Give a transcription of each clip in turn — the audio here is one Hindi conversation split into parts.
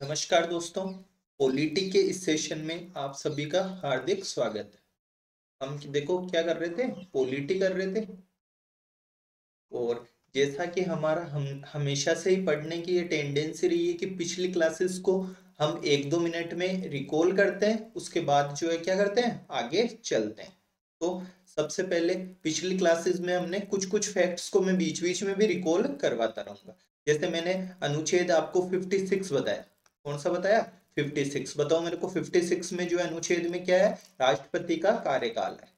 नमस्कार दोस्तों। पॉलिटी के इस सेशन में आप सभी का हार्दिक स्वागत है। हम देखो क्या कर रहे थे, पॉलिटी कर रहे थे। और जैसा कि हमारा हम हमेशा से ही पढ़ने की ये टेंडेंसी रही है कि पिछली क्लासेस को हम 1-2 मिनट में रिकॉल करते हैं, उसके बाद जो है क्या करते हैं, आगे चलते हैं। तो सबसे पहले पिछली क्लासेस में हमने कुछ कुछ फैक्ट्स को मैं बीच बीच में भी रिकॉल करवाता रहूंगा। जैसे मैंने अनुच्छेद आपको 56 बताया। कौन सा बताया? 56। बताओ मेरे को, 56 में जो अनुच्छेद में क्या है? राष्ट्रपति का कार्यकाल है।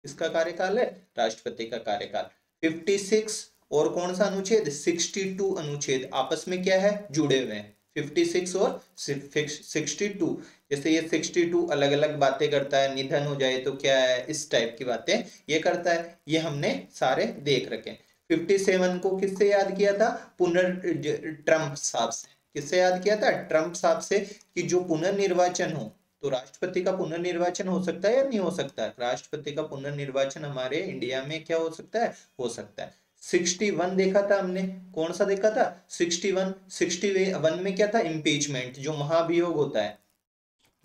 किसका कार्यकाल है? राष्ट्रपति का कार्यकाल। 56 और कौन सा अनुच्छेद? 62 अनुच्छेद आपस में क्या है? जुड़े हुए हैं। 56 और 62। जैसे ये 62 अलग अलग बातें करता है, निधन हो जाए तो क्या है, इस टाइप की बातें ये करता है। ये हमने सारे देख रखे हैं। 57 को किससे याद किया था? ट्रम्प साहब से। किससे याद किया था? ट्रम्प साहब से, कि जो पुनर्निर्वाचन हो, तो राष्ट्रपति का पुनर्निर्वाचन हो सकता है या नहीं हो सकता है? राष्ट्रपति का पुनर्निर्वाचन हमारे इंडिया में क्या हो सकता है? हो सकता है। 61 देखा था हमने। कौन सा देखा था? 61। 61 में क्या था? इम्पीचमेंट, जो महाभियोग होता है।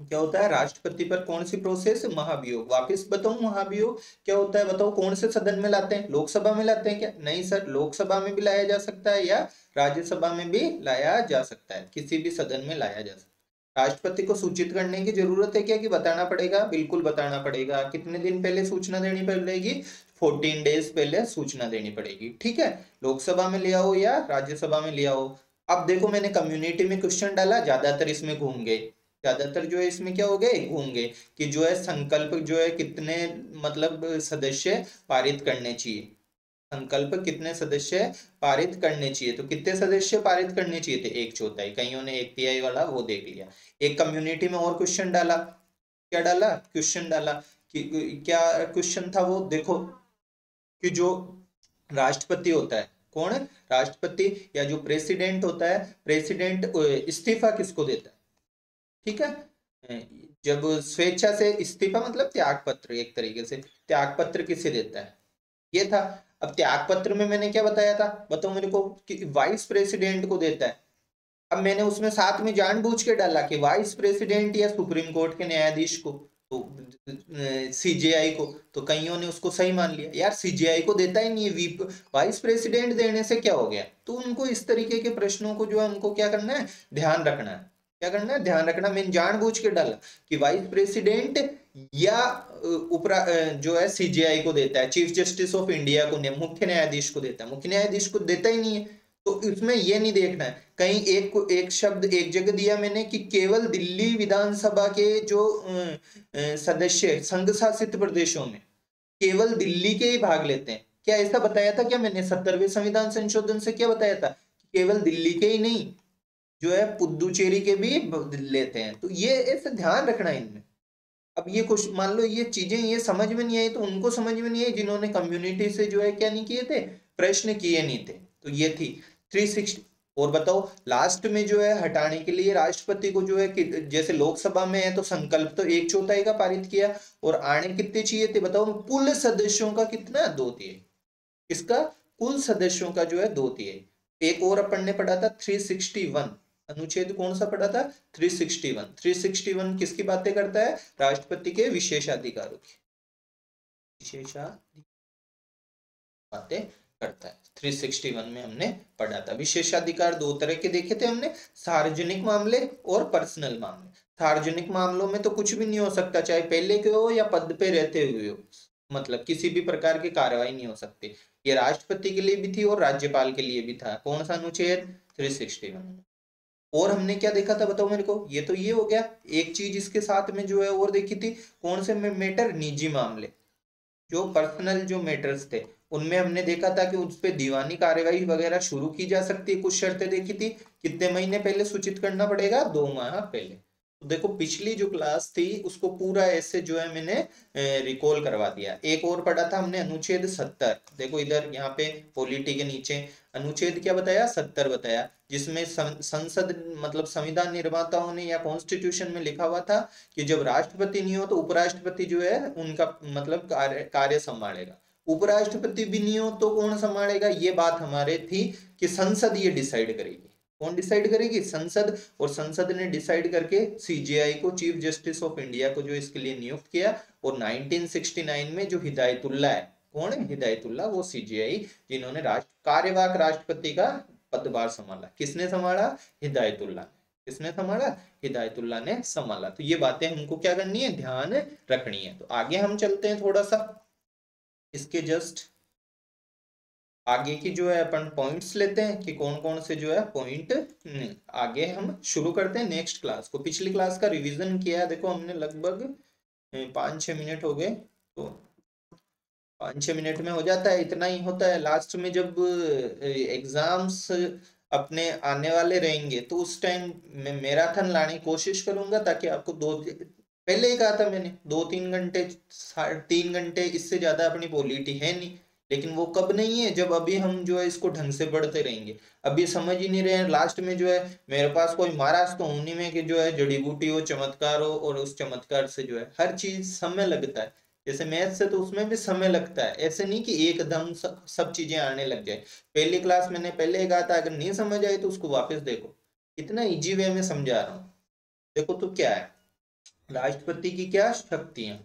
क्या होता है? राष्ट्रपति पर कौन सी प्रोसेस? महाभियोग। वापिस बताऊं, महाभियोग क्या होता है? बताओ कौन से सदन में लाते हैं? लोकसभा में लाते हैं क्या? नहीं सर, लोकसभा में भी लाया जा सकता है या राज्यसभा में भी लाया जा सकता है, किसी भी सदन में लाया जा सकता है। राष्ट्रपति को सूचित करने की जरूरत है क्या, कि बताना पड़ेगा? बिल्कुल बताना पड़ेगा। कितने दिन पहले सूचना देनी पड़ेगी? 14 डेज पहले सूचना देनी पड़ेगी। ठीक है, लोकसभा में ले आओ या राज्यसभा में ले आओ। अब देखो, मैंने कम्युनिटी में क्वेश्चन डाला, ज्यादातर इसमें घूम गए। ज्यादातर जो है इसमें क्या हो गए? घूम गए। कि जो है संकल्प जो है कितने मतलब सदस्य पारित करने चाहिए। संकल्प कितने सदस्य पारित करने चाहिए, तो कितने सदस्य पारित करने चाहिए थे? 1/4। कईयों ने 1/3 वाला वो देख लिया। एक कम्युनिटी में और क्वेश्चन डाला। क्या डाला? क्वेश्चन डाला कि क्या क्वेश्चन था वो, देखो कि जो राष्ट्रपति होता है, कौन है राष्ट्रपति, या जो प्रेसिडेंट होता है, प्रेसिडेंट इस्तीफा किसको देता है? ठीक है, जब स्वेच्छा से इस्तीफा मतलब त्याग पत्र, एक तरीके से त्याग पत्र किसे देता है, ये था। अब त्याग पत्र में मैंने क्या बताया था, बताओ मेरे को, कि वाइस प्रेसिडेंट को देता है। अब मैंने उसमें साथ में जानबूझ के डाला कि वाइस प्रेसिडेंट या सुप्रीम कोर्ट के न्यायाधीश को, तो सीजेआई को। तो कईयों ने उसको सही मान लिया, यार सीजेआई को देता ही नहीं है, वीप वाइस प्रेसिडेंट देने से क्या हो गया। तो उनको इस तरीके के प्रश्नों को जो है हमको क्या करना है, ध्यान रखना है। क्या करना है? ध्यान रखना। मैंने जानबूझ के डाला कि वाइस प्रेसिडेंट या उपरा जो है सीजेआई को देता है, चीफ जस्टिस ऑफ इंडिया को, मुख्य न्यायाधीश को देता है। मुख्य न्यायाधीश को देता ही नहीं है। तो इसमें ये नहीं देखना है, कहीं एक शब्द एक जगह दिया मैंने कि केवल दिल्ली विधानसभा के जो सदस्य संघ शासित प्रदेशों में केवल दिल्ली के ही भाग लेते हैं, क्या ऐसा बताया था क्या मैंने? 70वें संविधान संशोधन से क्या बताया था? केवल दिल्ली के ही नहीं, जो है पुद्दुचेरी के भी लेते हैं। तो ये ऐसे ध्यान रखना है इनमें। अब ये कुछ मान लो ये चीजें ये समझ में नहीं आई, तो उनको समझ में नहीं आई जिन्होंने कम्युनिटी से जो है क्या नहीं किए थे, प्रश्न किए नहीं थे। तो ये थी 360। और बताओ लास्ट में जो है हटाने के लिए राष्ट्रपति को जो है कि जैसे लोकसभा में है तो संकल्प तो 1/4 का पारित किया, और आने कितने चाहिए थे बताओ? कुल सदस्यों का कितना? 2/3। इसका कुल सदस्यों का जो है 2/3। एक और अपन ने पढ़ा था 361 अनुच्छेद। कौन सा पढ़ा था? 361। 361 किसकी बातें करता है? राष्ट्रपति के विशेषाधिकारों की, विशेषाधिकार बातें करता है। 361 में हमने पढ़ा था। विशेषाधिकार दो तरह के देखे थे हमने, सार्वजनिक मामले और पर्सनल मामले। सार्वजनिक मामलों में तो कुछ भी नहीं हो सकता, चाहे पहले के हो या पद पे रहते हुए हो, मतलब किसी भी प्रकार की कार्रवाई नहीं हो सकती। ये राष्ट्रपति के लिए भी थी और राज्यपाल के लिए भी था। कौन सा अनुच्छेद? 361। और हमने क्या देखा था बताओ मेरे को? ये तो ये हो गया। एक चीज इसके साथ में जो है और देखी थी, कौन से मैटर? निजी मामले, जो पर्सनल जो मैटर्स थे, उनमें हमने देखा था कि उस पर दीवानी कार्यवाही वगैरह शुरू की जा सकती है। कुछ शर्तें देखी थी। कितने महीने पहले सूचित करना पड़ेगा? 2 माह पहले। तो देखो पिछली जो क्लास थी उसको पूरा ऐसे जो है मैंने रिकॉल करवा दिया। एक और पढ़ा था हमने, अनुच्छेद 70। देखो इधर यहाँ पे पॉलिटी के नीचे अनुच्छेद क्या बताया? 70 बताया, जिसमें संसद मतलब संविधान निर्माताओं ने या कॉन्स्टिट्यूशन में लिखा हुआ था कि जब राष्ट्रपति नहीं हो तो उपराष्ट्रपति जो है उनका मतलब कार्य संभालेगा। उपराष्ट्रपति भी नहीं हो तो कौन संभालेगा? ये बात हमारे थी कि संसद ये डिसाइड करेगी। कौन डिसाइड करेगी? संसद। और संसद ने डिसाइड करके सीजेआई को, चीफ जस्टिस ऑफ इंडिया को जो इसके लिए नियुक्त किया। और 1969 में जो हिदायतुल्ला है, कौन है हिदायतुल्ला? वो सीजेआई जिन्होंने कार्यवाहक राष्ट्रपति का पदभार संभाला। किसने संभाला? हिदायतुल्ला। किसने संभाला? हिदायतुल्ला ने संभाला। तो ये बातें हमको क्या करनी है? ध्यान रखनी है। तो आगे हम चलते हैं थोड़ा सा, इसके जस्ट आगे की जो है अपन पॉइंट्स लेते हैं कि कौन कौन से जो है पॉइंट। आगे हम शुरू करते हैं नेक्स्ट क्लास को। पिछली क्लास का रिवीजन किया है, देखो हमने लगभग 5-6 मिनट हो गए, तो 5-6 मिनट में हो जाता है, इतना ही होता है। लास्ट में जब एग्जाम्स अपने आने वाले रहेंगे तो उस टाइम मैं मैराथन लाने की कोशिश करूंगा, ताकि आपको पहले ही कहा था मैंने, 2-3 घंटे, 3 घंटे, इससे ज्यादा अपनी पॉलिटी है नहीं। लेकिन वो कब नहीं है? जब अभी हम जो है इसको ढंग से पढ़ते रहेंगे। अभी समझ ही नहीं रहे हैं, लास्ट में जो है मेरे पास कोई महाराज तो उन्हीं में कि जो है जड़ी बूटी हो, चमत्कार हो, और उस चमत्कार से जो है हर चीज समय लगता है। जैसे मैथ से तो उसमें भी समय लगता है, ऐसे नहीं कि एकदम सब चीजें आने लग जाए। पहली क्लास मैंने पहले ही कहा था, अगर नहीं समझ आए तो उसको वापस देखो, इतना इजी वे में समझा रहा हूँ। देखो तो क्या है, राष्ट्रपति की क्या शक्तियां?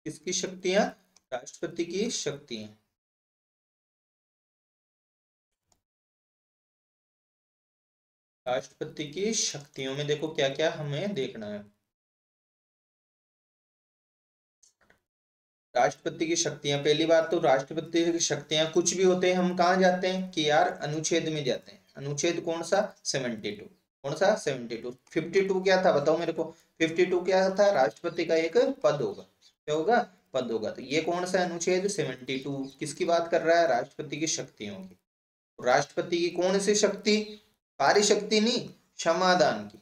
किसकी शक्तियां? राष्ट्रपति की शक्तियां। राष्ट्रपति की शक्तियों में देखो क्या क्या हमें देखना है। राष्ट्रपति की शक्तियां, पहली बात तो राष्ट्रपति की शक्तियां कुछ भी होते हैं, हम कहाँ जाते हैं कि यार अनुच्छेद में जाते हैं। अनुच्छेद कौन सा? 72। कौन सा? 72। 52 क्या था बताओ मेरे को? 52 क्या था? राष्ट्रपति का एक पद होगा। क्या होगा? पद होगा। तो ये कौन सा अनुच्छेद? 72 किसकी बात कर रहा है? राष्ट्रपति की शक्तियों की। राष्ट्रपति की कौन सी शक्ति? कार्य शक्ति नहीं, क्षमादान की।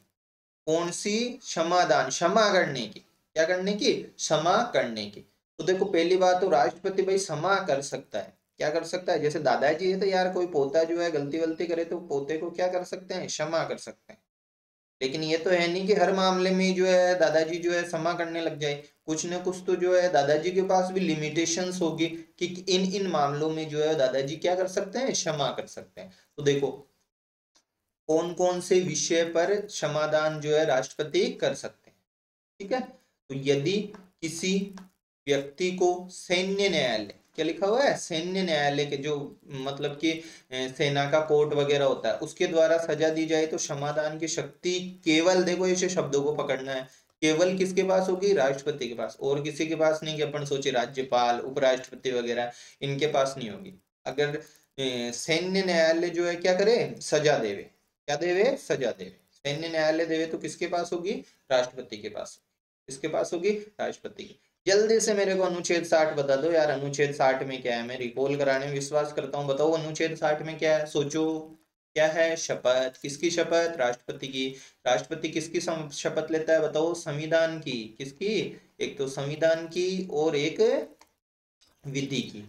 कौन सी? क्षमादान, क्षमा करने की। क्या करने की? क्षमा करने की। तो देखो पहली बात तो राष्ट्रपति भाई क्षमा कर सकता है। क्या कर सकता है? जैसे दादाजी है तो यार कोई पोता जो है गलती वलती करे तो पोते को क्या कर सकते हैं? क्षमा कर सकते हैं। लेकिन ये तो है नहीं कि हर मामले में जो है दादाजी जो है क्षमा करने लग जाए। कुछ न कुछ तो जो है दादाजी के पास भी लिमिटेशंस होगी कि इन इन मामलों में जो है दादाजी क्या कर सकते हैं? क्षमा कर सकते हैं। तो देखो कौन कौन से विषय पर क्षमादान जो है राष्ट्रपति कर सकते हैं। ठीक है, तो यदि किसी व्यक्ति को सैन्य न्यायालय, क्या लिखा हुआ है? सैन्य न्यायालय के जो मतलब कि सेना का कोर्ट वगैरह होता है, उसके द्वारा सजा दी जाए तो क्षमादान की शक्ति केवल, देखो ऐसे शब्दों को पकड़ना है, केवल किसके पास होगी? राष्ट्रपति के पास, और किसी के पास नहीं कि अपन सोचे राज्यपाल, उपराष्ट्रपति वगैरह इनके पास नहीं होगी। अगर सैन्य न्यायालय जो है क्या करे? सजा देवे। क्या देवे? सजा देवे। सैन्य न्यायालय देवे तो किसके पास होगी? राष्ट्रपति के पास। किसके पास होगी? राष्ट्रपति की। जल्दी से मेरे को अनुच्छेद 60 बता दो यार, अनुच्छेद 60 में क्या है? मैं रिकॉल कराने में विश्वास करता हूँ, बताओ अनुच्छेद 60 में क्या है? सोचो क्या है? शपथ। किसकी शपथ? राष्ट्रपति की। राष्ट्रपति किसकी शपथ लेता है बताओ? संविधान की। किसकी? एक तो संविधान की और एक विधि की।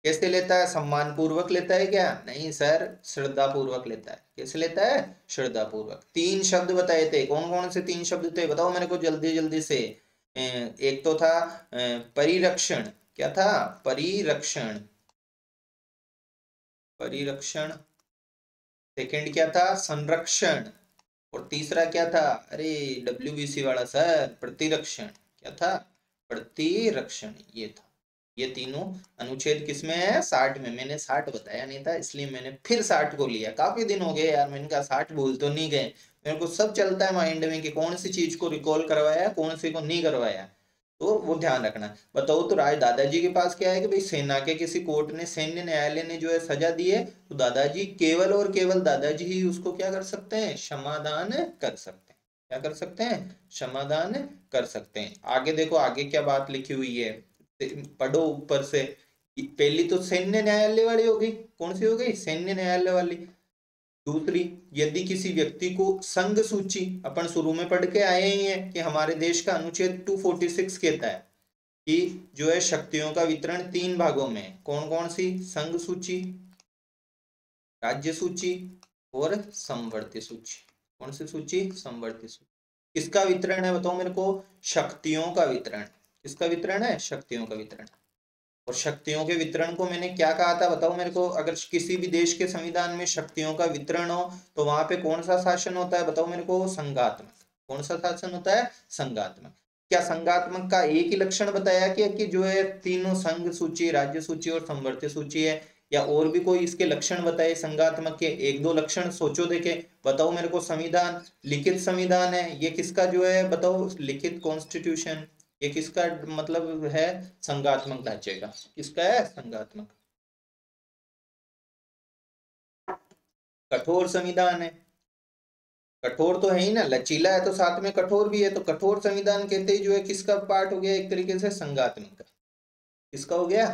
कैसे लेता है? सम्मान पूर्वक लेता है क्या? नहीं सर, श्रद्धा पूर्वक लेता है। कैसे लेता है? श्रद्धा पूर्वक। 3 शब्द बताए थे, कौन कौन से 3 शब्द थे बताओ मेरे को जल्दी जल्दी से। एक तो था परिरक्षण। क्या था? परिरक्षण। परिरक्षण। सेकंड क्या था? संरक्षण। और तीसरा क्या था? अरे WBC वाला सर, प्रतिरक्षण। क्या था? प्रतिरक्षण। ये था। ये तीनों अनुच्छेद किसमें है? 60 में। मैंने 60 बताया नहीं था, इसलिए मैंने फिर 60 को लिया। काफी दिन हो गए यार, मैंने कहा 60 भूल तो नहीं गए। मेरे को सब चलता है माइंड में कि कौन सी चीज को रिकॉल करवाया, कौन सी को नहीं करवाया, तो वो ध्यान रखना। बताओ तो राज दादाजी के पास क्या है कि भाई सेना के किसी कोर्ट ने, सैन्य न्यायालय ने जो है सजा दी है, तो दादाजी केवल और केवल दादाजी ही उसको क्या कर सकते हैं? क्षमादान कर सकते हैं। क्या कर सकते हैं? क्षमादान कर सकते हैं। आगे देखो आगे क्या बात लिखी हुई है, पढ़ो ऊपर से। पहली तो सैन्य न्यायालय वाली हो गई। कौन सी हो गई? सैन्य न्यायालय वाली। दूसरी, यदि किसी व्यक्ति को संघ सूची, अपन शुरू में पढ़ के आए ही हैं कि हमारे देश का अनुच्छेद 246 कहता है कि जो है शक्तियों का वितरण 3 भागों में। कौन कौन सी? संघ सूची, राज्य सूची और समवर्ती सूची। कौन सी सूची? समवर्ती सूची। किसका वितरण है बताओ मेरे को? शक्तियों का वितरण। किसका वितरण है? शक्तियों का वितरण। और शक्तियों के वितरण को मैंने क्या कहा था बताओ मेरे को, अगर किसी भी देश के संविधान में शक्तियों का वितरण हो तो वहां पे कौन सा शासन होता है बताओ मेरे को, संघात्मक। कौन सा शासन होता है, संघात्मक। क्या संघात्मक का एक ही लक्षण बताया कि जो है तीनों संघ सूची, राज्य सूची और संवर्ती सूची है, या और भी कोई इसके लक्षण बताए संघात्मक के, एक दो लक्षण सोचो देखे, बताओ मेरे को। संविधान, लिखित संविधान है, ये किसका जो है बताओ, लिखित कॉन्स्टिट्यूशन, ये किसका मतलब है, संघात्मक ढांचे का। किसका है, संघात्मक। कठोर संविधान है, कठोर तो है ही ना, लचीला है तो साथ में कठोर भी है, तो कठोर संविधान कहते ही जो है किसका पार्ट हो गया, एक तरीके से संघात्मक का। किसका हो गया,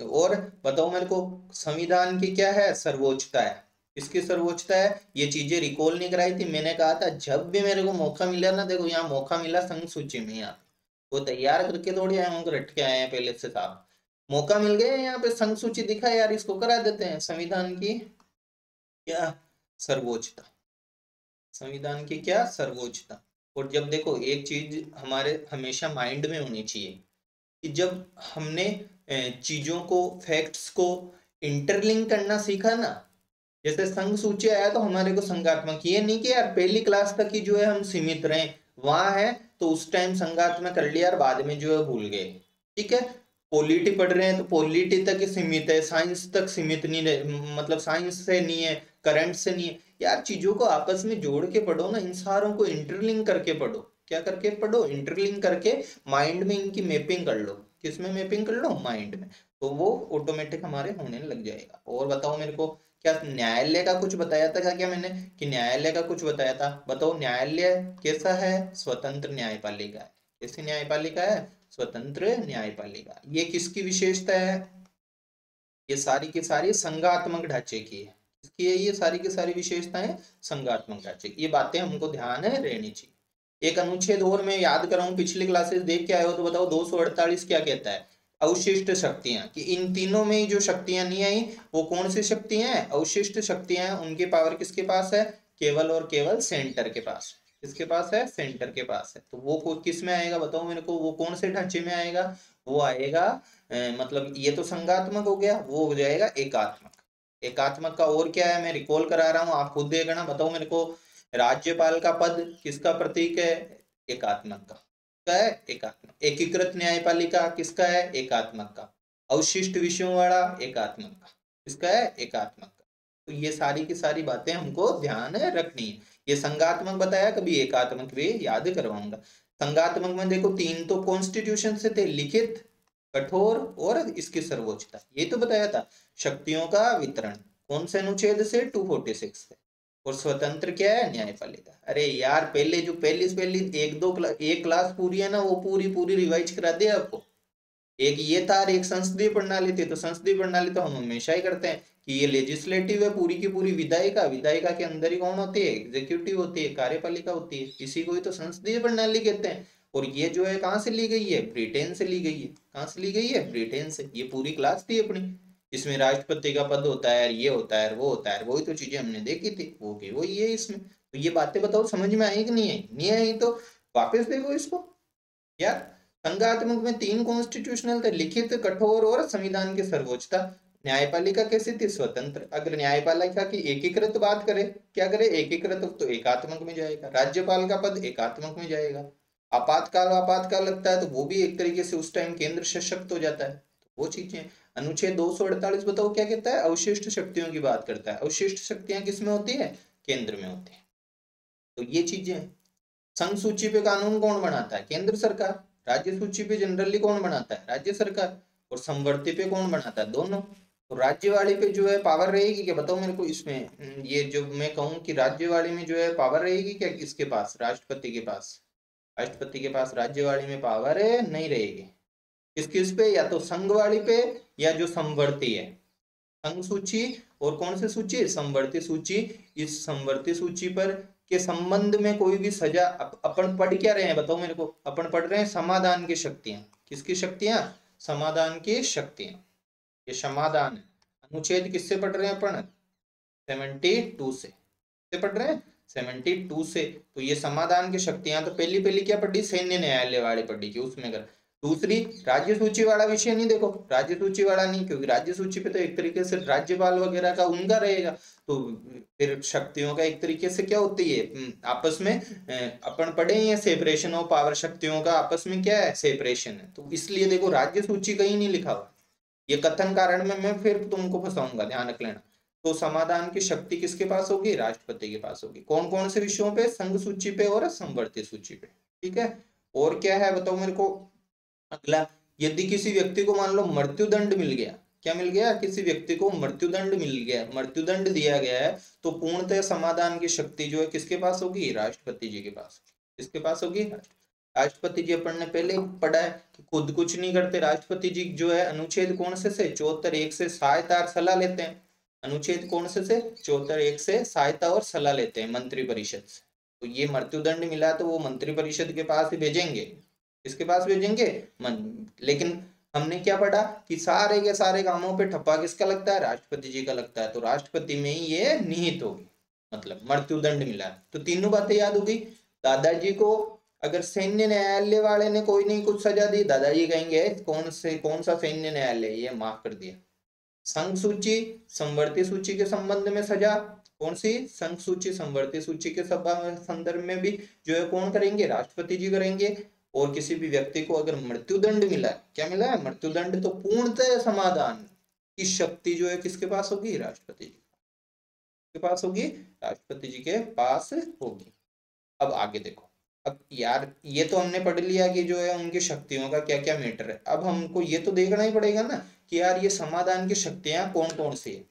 और बताओ मेरे को, संविधान की क्या है, सर्वोच्चता है। किसकी सर्वोच्चता है, ये चीजें रिकॉल नहीं कराई थी, मैंने कहा था जब भी मेरे को मौका मिला ना, देखो यहाँ मौका मिला संघ सूची में, यहाँ वो तैयार करके थोड़ी आए होंगे, रट के आए हैं पहले से साहब, मौका मिल गया यहाँ पे, संघ सूची दिखा यार, इसको करा देते हैं। संविधान की क्या सर्वोच्चता, संविधान की क्या सर्वोच्चता। और जब देखो एक चीज हमारे हमेशा माइंड में होनी चाहिए कि जब हमने चीजों को, फैक्ट्स को इंटरलिंक करना सीखा ना, जैसे संघ सूची आया तो हमारे को संघात्मक, ये नहीं कि यार पहली क्लास तक ही जो है हम सीमित रहे, वहां है तो उस टाइम संघात्मक कर लिया और बाद में जो है भूल गए। ठीक है, पॉलिटी पढ़ रहे हैं तो पॉलिटी तक ही सीमित है, साइंस तक सीमित नहीं रहे, मतलब साइंस से नहीं है, करंट से नहीं है। यार चीजों को आपस में जोड़ के पढ़ो ना, इन सारों को इंटरलिंक करके पढ़ो। क्या करके पढ़ो, इंटरलिंक करके, माइंड में इनकी मैपिंग कर लो। किसमें मैपिंग कर लो, माइंड में, तो वो ऑटोमेटिक हमारे होने लग जाएगा। और बताओ मेरे को, क्या न्यायालय का कुछ बताया था क्या मैंने, कि न्यायालय का कुछ बताया था, बताओ। न्यायालय कैसा है, स्वतंत्र न्यायपालिका है। कैसी न्यायपालिका है, स्वतंत्र न्यायपालिका। ये किसकी विशेषता है, ये सारी की सारी संघात्मक ढांचे की है। किसकी है ये सारी की सारी विशेषताएं, संघात्मक ढांचे की। ये बातें हमको ध्यान है रहनी चाहिए। एक अनुच्छेद और मैं याद कराऊं, पिछली क्लासेस देख के आए हो तो बताओ, 248 क्या कहता है, अवशिष्ट शक्तियां, कि इन तीनों में जो शक्तियां नहीं आई वो कौन सी शक्तियां हैं, अवशिष्ट शक्तियां। उनकी पावर किसके पास है, केवल और केवल सेंटर के पास। किसके पास है, सेंटर के पास है। तो वो किस में आएगा बताओ मेरे को, वो कौन से ढांचे में आएगा, वो आएगा मतलब ये तो संघात्मक हो गया, वो हो जाएगा एकात्मक। एकात्मक का और क्या है, मैं रिकॉल करा रहा हूं, आप खुद देखना, बताओ मेरे को। राज्यपाल का पद किसका प्रतीक है, एकात्मक का। क्या है, एकात्मक। एकीकृत न्यायपालिका किसका है, एकात्मक का। अवशिष्ट विषयों वाला, एकात्मक का। किसका है, एकात्मक का। तो ये सारी की सारी बातें हमको ध्यान रखनी है। ये संघात्मक बताया, कभी एकात्मक भी याद करवाऊंगा। संघात्मक में देखो तीन तो कॉन्स्टिट्यूशन से थे, लिखित, कठोर और इसकी सर्वोच्चता, ये तो बताया था। शक्तियों का वितरण कौन से अनुच्छेद से, 246 से। और स्वतंत्र क्या है, न्यायपालिका। अरे यार पहले जो पहली एक क्लास पूरी है ना, वो पूरी पूरी रिवाइज करा दिया आपको। एक ये था, एक संसदीय प्रणाली थी, तो संसदीय प्रणाली तो हम हमेशा ही करते हैं कि ये लेजिस्लेटिव है पूरी की पूरी, विधायिका, विधायिका के अंदर ही कौन होती है, एग्जीक्यूटिव होती है, कार्यपालिका होती है, इसी को ही तो संसदीय प्रणाली कहते हैं। और ये जो है कहाँ से ली गई है, ब्रिटेन से ली गई है। कहाँ से ली गई है, ब्रिटेन से। ये पूरी क्लास थी अपनी, इसमें राष्ट्रपति का पद होता है, ये होता है, वो होता है, वही तो चीजें हमने देखी थी, वो की वही है इसमें। तो ये बातें बताओ समझ में आई कि नहीं आई, नहीं आई तो वापस देखो इसको यार। संघात्मक में तीन कॉन्स्टिट्यूशनल थे, लिखित, कठोर और संविधान की सर्वोच्चता। न्यायपालिका कैसी थी, स्वतंत्र। अगर न्यायपालिका की एकीकृत बात करें, क्या करे, एकीकृत, तो एकात्मक में जाएगा। राज्यपाल का पद एकात्मक में जाएगा। आपातकाल, आपातकाल लगता है तो वो भी एक तरीके से उस टाइम केंद्र सशक्त हो जाता है, तो वो चीजें। अनुच्छेद 248 बताओ क्या कहता है, अवशिष्ट शक्तियों की बात करता है। अवशिष्ट शक्तियां किसमें होती है, केंद्र में होती है। तो ये चीजें। संघ सूची पे कानून कौन बनाता है, केंद्र सरकार। राज्य सूची पे जनरली कौन बनाता है, राज्य सरकार। और संवर्ती पे कौन बनाता है, दोनों। तो राज्य वाली पे जो है पावर रहेगी क्या, बताओ मेरे को इसमें। ये जो मैं कहूँ कि राज्य वाली में जो है पावर रहेगी क्या, किसके पास, राष्ट्रपति के पास। राष्ट्रपति के पास राज्य वाली में पावर है, नहीं रहेगी। किस किस पे, या तो संघ वाली पे, या जो संवर्ती है। संघ सूची और कौन सी सूची, संवर्ती सूची। इस संवर्ती सूची पर के संबंध में कोई भी सजा, अपन पढ़ क्या रहे हैं बताओ मेरे को, अपन पढ़ रहे हैं समाधान की शक्तियां। किसकी शक्तियां, समाधान की शक्तियां। ये समाधान है। अनुच्छेद किससे पढ़ रहे हैं अपन, 72 से पढ़ रहे हैं, 72 से। तो ये समाधान की शक्तियां, तो पहली पहली क्या पढ़ी, सैन्य न्यायालय वाली पढ़ी कि उसमें कर। दूसरी, राज्य सूची वाला विषय नहीं, देखो राज्य सूची वाला नहीं, क्योंकि राज्य सूची पे तो एक तरीके से राज्यपाल वगैरह का उनका रहेगा, तो फिर शक्तियों का एक तरीके से क्या होती है आपस में अपन पढ़े ही है सेपरेशन ऑफ पावर, शक्तियों का आपस में क्या है सेपरेशन है, तो इसलिए देखो राज्य सूची कहीं नहीं लिखा हुआ, ये कथन कारण में मैं फिर तुमको फंसाऊंगा, ध्यान रख लेना। तो समाधान की शक्ति किसके पास होगी, राष्ट्रपति के पास होगी। कौन कौन से विषयों पे, संघ सूची पे और संवर्ती सूची पे, ठीक है। और क्या है बताओ मेरे को अगला, यदि किसी व्यक्ति को मान लो मृत्युदंड मिल गया, क्या मिल गया, किसी व्यक्ति को मृत्युदंड मिल गया, मृत्युदंड दिया गया है, तो पूर्णतः समाधान की शक्ति जो है किसके पास होगी, राष्ट्रपति जी के पास, किसके पास होगी, राष्ट्रपति जी। अपन ने पहले पढ़ा है कि खुद कुछ नहीं करते राष्ट्रपति जी, जो है अनुच्छेद कौन से 74(1) से सहायता और सलाह लेते हैं, अनुच्छेद कौन से 74(1) से सहायता और सलाह लेते हैं मंत्री परिषद से। तो ये मृत्युदंड मिला तो वो मंत्री परिषद के पास ही भेजेंगे, किसके पास भेजेंगे, लेकिन हमने क्या पढ़ा कि सारे के सारे कामों पे ठप्पा किसका लगता है, राष्ट्रपति जी का लगता है, तो राष्ट्रपति में ही ये निहित होगी, मतलब मृत्युदंड मिला है। तो तीनों बातें याद हो गई। दादाजी को अगर सैन्य न्यायालय वाले ने कोई नहीं कुछ सजा दी, दादाजी कहेंगे कौन सा सैन्य न्यायालय, ये माफ कर दिया। संघ सूची संवर्ती सूची के संबंध में सजा, कौन सी, संघ सूची संवर्ती सूची के संदर्भ में भी जो है कौन करेंगे, राष्ट्रपति जी करेंगे। और किसी भी व्यक्ति को अगर मृत्युदंड मिला, क्या मिला है, मृत्युदंड, तो पूर्णतः समाधान की शक्ति जो है किसके पास होगी, राष्ट्रपति जी के पास होगी, राष्ट्रपति जी के पास होगी। अब आगे देखो, अब यार ये तो हमने पढ़ लिया कि जो है उनकी शक्तियों का क्या क्या मैटर है, अब हमको ये तो देखना ही पड़ेगा ना कि यार ये समाधान की शक्तियां कौन कौन सी है।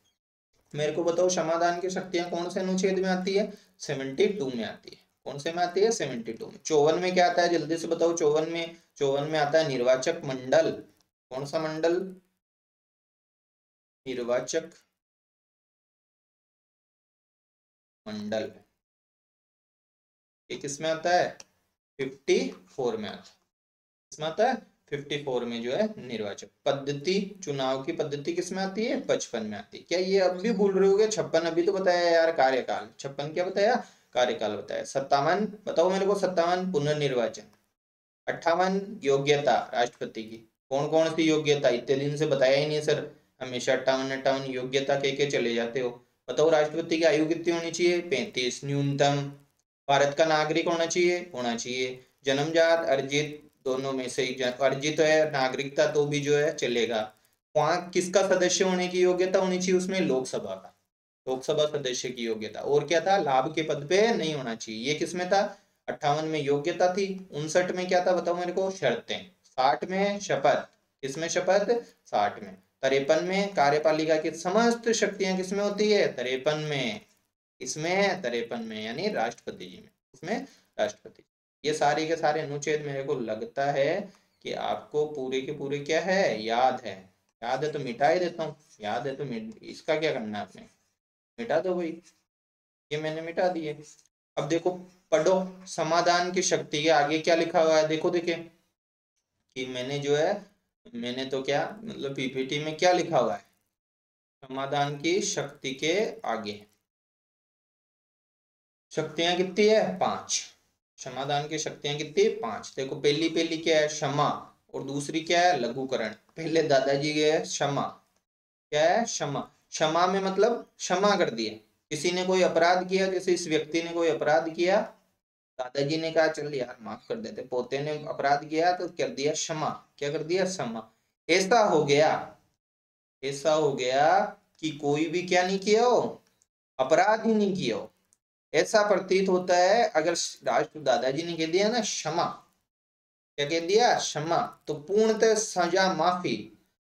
मेरे को बताओ समाधान की शक्तियां कौन से अनुच्छेद में आती है, 72 में आती है। कौन से में आती है, 72 में। 54 में क्या आता है, जल्दी से बताओ, 54 में आता है निर्वाचक मंडल। कौन सा मंडल, निर्वाचक मंडल। ये किसमें आता है, 54 में आता है, किसमें आता है, 54 में जो है निर्वाचक पद्धति, चुनाव की पद्धति किसमें आती है, 55 में आती है। क्या ये अब भी भूल रहे होगे, 56 अभी तो बताया यार, कार्यकाल, 56 क्या बताया, कार्यकाल बताया। 57 बताओ मेरे को, 57 पुनर्निर्वाचन। 58 योग्यता राष्ट्रपति की, कौन कौन सी योग्यता, इतने दिन से बताया ही नहीं सर, हमेशा 58 योग्यता के चले जाते हो। बताओ राष्ट्रपति की आयु कितनी होनी चाहिए, 35 न्यूनतम। भारत का नागरिक होना चाहिए, जन्मजात अर्जित दोनों में से अर्जित है नागरिकता तो भी जो है चलेगा। वहां किसका सदस्य होने की योग्यता होनी चाहिए, उसमें लोकसभा का, लोकसभा सदस्य की योग्यता। और क्या था, लाभ के पद पे नहीं होना चाहिए, ये किसमें था, 58 में योग्यता थी। 59 में क्या था बताओ मेरे को, शर्तें। 60 में शपथ, किसमें शपथ, 60 में। 53 में कार्यपालिका की समस्त शक्तियां किसमें होती है, 53 में, इसमें है 53 में, यानी राष्ट्रपति जी में, इसमें राष्ट्रपति। ये सारे के सारे अनुच्छेद मेरे को लगता है कि आपको पूरे के पूरे क्या है, याद है। याद है तो मिटा ही देता हूँ, याद है तो इसका क्या करना है आपने, मिटा दो भाई, ये मैंने मिटा दिए। अब देखो पढ़ो, समाधान की शक्ति के आगे क्या लिखा हुआ है, देखो देखे कि मैंने जो है, मैंने तो क्या मतलब पीपीटी में क्या लिखा हुआ है, समाधान की शक्ति के आगे शक्तियां कितनी है, 5। समाधान की शक्तियां कितनी, 5। देखो पहली पहली क्या है, क्षमा, और दूसरी क्या है, लघुकरण। पहले दादाजी के है क्षमा, क्या है, क्षमा। क्षमा में मतलब क्षमा कर दिया, किसी ने कोई अपराध किया, जैसे इस व्यक्ति ने कोई अपराध किया, दादाजी ने कहा चल यार माफ कर देते, पोते ने अपराध किया तो कर दिया क्षमा, क्या कर दिया, क्षमा। ऐसा हो गया, ऐसा हो गया कि कोई भी क्या नहीं किया हो, अपराध ही नहीं किया हो, ऐसा प्रतीत होता है। अगर राष्ट्र दादाजी ने कह दिया ना क्षमा, क्या कह दिया, क्षमा, तो पूर्णतः सजा माफी,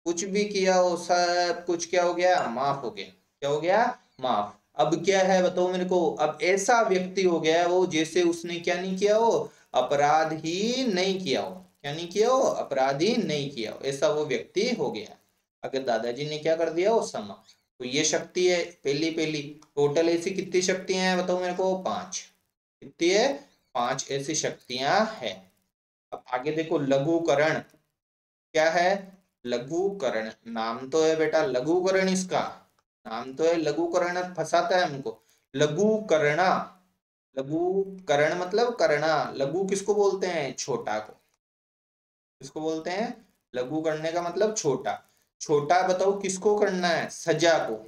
कुछ भी किया हो सब कुछ क्या हो गया, माफ हो गया, क्या हो गया, माफ। अब क्या है बताओ मेरे को, अब ऐसा व्यक्ति हो गया वो जैसे उसने क्या नहीं किया हो, अपराध ही नहीं किया हो, क्या नहीं किया हो, अपराध ही नहीं किया हो, ऐसा वो व्यक्ति हो गया अगर दादाजी ने क्या कर दिया हो, क्षमा। तो ये शक्ति है पहली पहली। टोटल ऐसी कितनी शक्तियां हैं बताओ मेरे को, 5। कितनी है, 5 ऐसी शक्तियां हैं। अब आगे देखो लघुकरण, क्या है, लघुकरण, नाम तो है बेटा लघुकरण, इसका नाम तो है लघुकरण, फंसाता है हमको। लघुकरणा, लघुकरण मतलब करना, लघु किसको बोलते हैं, छोटा को, किसको बोलते हैं? लघु करने का मतलब छोटा। छोटा बताओ किसको करना है? सजा को।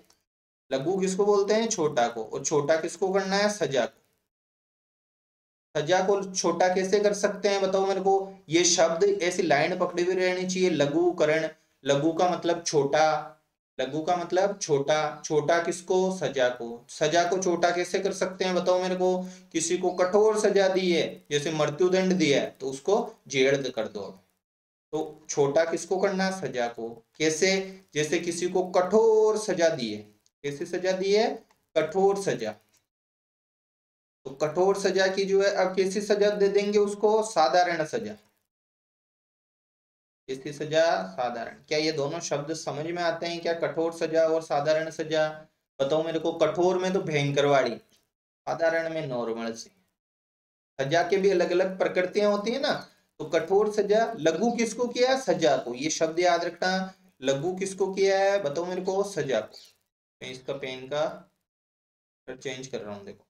लघु किसको बोलते हैं? छोटा को। और छोटा किसको करना है? सजा को। सजा को छोटा कैसे कर सकते हैं बताओ मेरे को? ये शब्द ऐसी लाइन पकड़ी हुई रहनी चाहिए, लघुकरण। लघु का मतलब छोटा, लघु का मतलब छोटा। छोटा किसको? सजा को। सजा को छोटा कैसे कर सकते हैं बताओ मेरे को? किसी को कठोर सजा दी है, जैसे मृत्युदंड दिया है, तो उसको जेल कर दो। तो छोटा किसको करना है? सजा को। कैसे? जैसे किसी को कठोर सजा दी है। कैसी सजा दी है? कठोर सजा। तो कठोर सजा की जो है, अब कैसी सजा दे देंगे उसको? साधारण सजा। कैसी सजा? साधारण। क्या ये दोनों शब्द समझ में आते हैं क्या? कठोर सजा और साधारण सजा। बताओ मेरे को, कठोर में तो भयंकर वाली, साधारण में नॉर्मल सी। सजा के भी अलग अलग प्रकृतियां होती है ना। तो कठोर सजा, लघु किसको किया? सजा को। ये शब्द याद रखना। लघु किसको किया है बताओ मेरे को? सजा को। मैं इसका पेन का चेंज कर रहा हूं, देखो,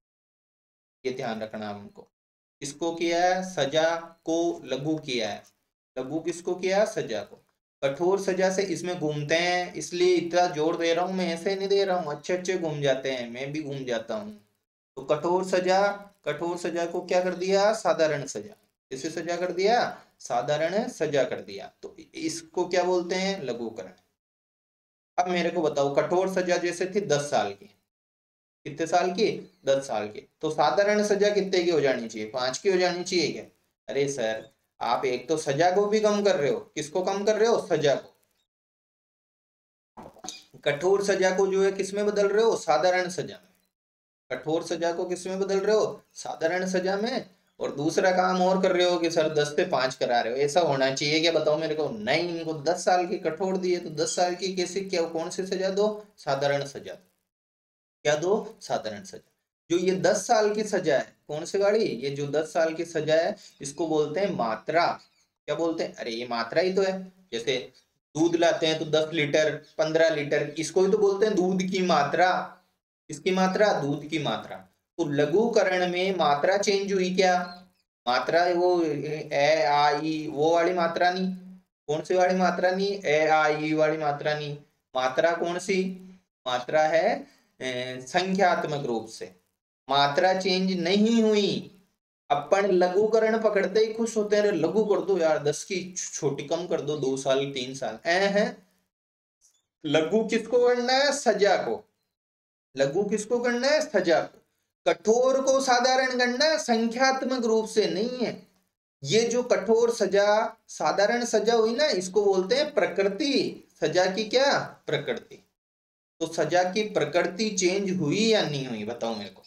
ये ध्यान रखना हमको। किसको किया है? सजा को लघु किया है। लघु किसको किया? सजा को। कठोर सजा से इसमें घूमते हैं, इसलिए इतना जोर दे रहा हूं मैं, ऐसे नहीं दे रहा हूं, अच्छे अच्छे घूम जाते हैं, मैं भी घूम जाता हूं। तो कठोर सजा, कठोर सजा को क्या कर दिया? साधारण सजा। इसे सजा कर दिया? साधारण सजा कर दिया। तो इसको क्या बोलते हैं? लघुकरण। अब मेरे को बताओ, कठोर सजा जैसे थी 10 साल की, कितने साल की? 10 साल की। तो साधारण सजा कितने की हो जानी चाहिए? 5 की हो जानी चाहिए क्या? अरे सर, आप एक तो सजा को भी कम कर रहे हो। किसको कम कर रहे हो? सजा को। कठोर सजा को जो है किसमें बदल रहे हो? साधारण सजा में। कठोर सजा को किसमें बदल रहे हो? साधारण सजा में। और दूसरा काम और कर रहे हो कि सर 10 से 5 करा रहे हो। ऐसा होना चाहिए क्या बताओ मेरे को? नहीं, इनको 10 साल की कठोर दी है, तो 10 साल की कैसे, क्या कौन सी सजा दो? साधारण सजा। क्या दो? साधारण सजा। जो ये 10 साल की सजा है, कौन सी गाड़ी? ये जो 10 साल की सजा है, इसको बोलते हैं मात्रा। क्या बोलते हैं? अरे ये मात्रा ही तो है। जैसे दूध लाते हैं तो 10 लीटर, 15 लीटर, इसको ही तो बोलते हैं दूध की मात्रा। इसकी मात्रा, दूध की मात्रा। तो लघुकरण में मात्रा चेंज हुई क्या? मात्रा वो ए आ ई वो वाली मात्रा नहीं। कौन सी वाली मात्रा नहीं? ए आ ई वाली मात्रा नहीं। मात्रा कौन सी? मात्रा है संख्यात्मक रूप से। मात्रा चेंज नहीं हुई। अपन लघुकरण पकड़ते ही खुश होते हैं, लघु कर दो यार, 10 की छोटी कम कर दो, 2 साल 3 साल है। लघु किसको करना है? सजा को। लघु किसको करना है? सजा को। कठोर को साधारण करना है, संख्यात्मक रूप से नहीं है। ये जो कठोर सजा, साधारण सजा हुई ना, इसको बोलते हैं प्रकृति। सजा की क्या? प्रकृति। तो सजा की प्रकृति चेंज हुई या नहीं हुई बताओ मेरे को?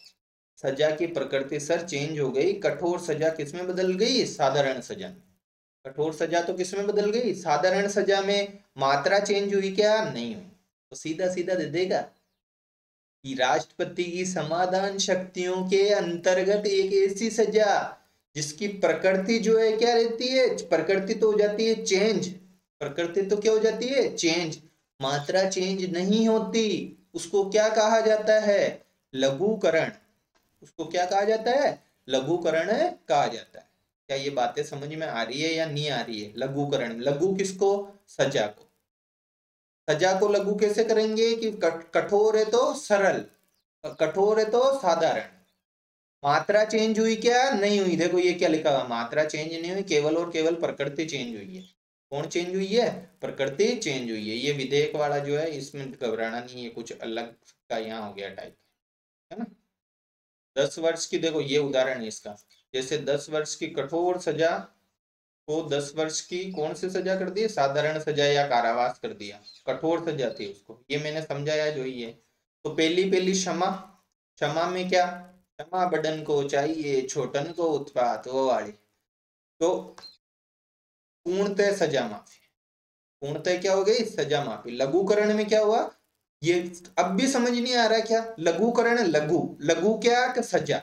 सजा की प्रकृति सर चेंज हो गई। कठोर सजा किसमें बदल गई? साधारण सजा में। कठोर सजा तो किसमें बदल गई? साधारण सजा में। मात्रा चेंज हुई क्या? नहीं हुई। तो सीधा सीधा दे देगा कि राष्ट्रपति की समाधान शक्तियों के अंतर्गत एक ऐसी सजा जिसकी प्रकृति जो है क्या रहती है? प्रकृति तो हो जाती है चेंज। प्रकृति तो क्या हो जाती है? चेंज। मात्रा चेंज नहीं होती। उसको क्या कहा जाता है? लघुकरण। उसको क्या कहा जाता है? लघुकरण कहा जाता है। क्या ये बातें समझ में आ रही है या नहीं आ रही है? लघुकरण। लघु किसको? सजा को। सजा को लघु कैसे करेंगे कि कठोर है तो सरल, कठोर है तो साधारण। मात्रा चेंज हुई क्या? नहीं हुई। देखो ये क्या लिखा हुआ, मात्रा चेंज नहीं हुई, केवल और केवल प्रकृति चेंज हुई है। कौन चेंज हुई है? प्रकृति चेंज हुई है। ये विधेयक वाला जो है, इसमें घबराना नहीं है, कुछ अलग का यहाँ हो गया टाइप, है ना। 10 वर्ष की, देखो ये उदाहरण है इसका। जैसे 10 वर्ष की कठोर सजा को 10 वर्ष की कौन सी सजा कर दी? साधारण सजा या कारावास कर दिया। कठोर सजा थी उसको, ये मैंने समझाया जो ही है। तो पहली पहली क्षमा। क्षमा में क्या? क्षमा बड़न को चाहिए, छोटन को उत्पात, वो वाली। तो पूर्णतः सजा माफी। पूर्णतः क्या हो गई? सजा माफी। लघुकरण में क्या हुआ? ये अब भी समझ नहीं आ रहा क्या? लघुकरण, लघु, लघु क्या? कि सजा।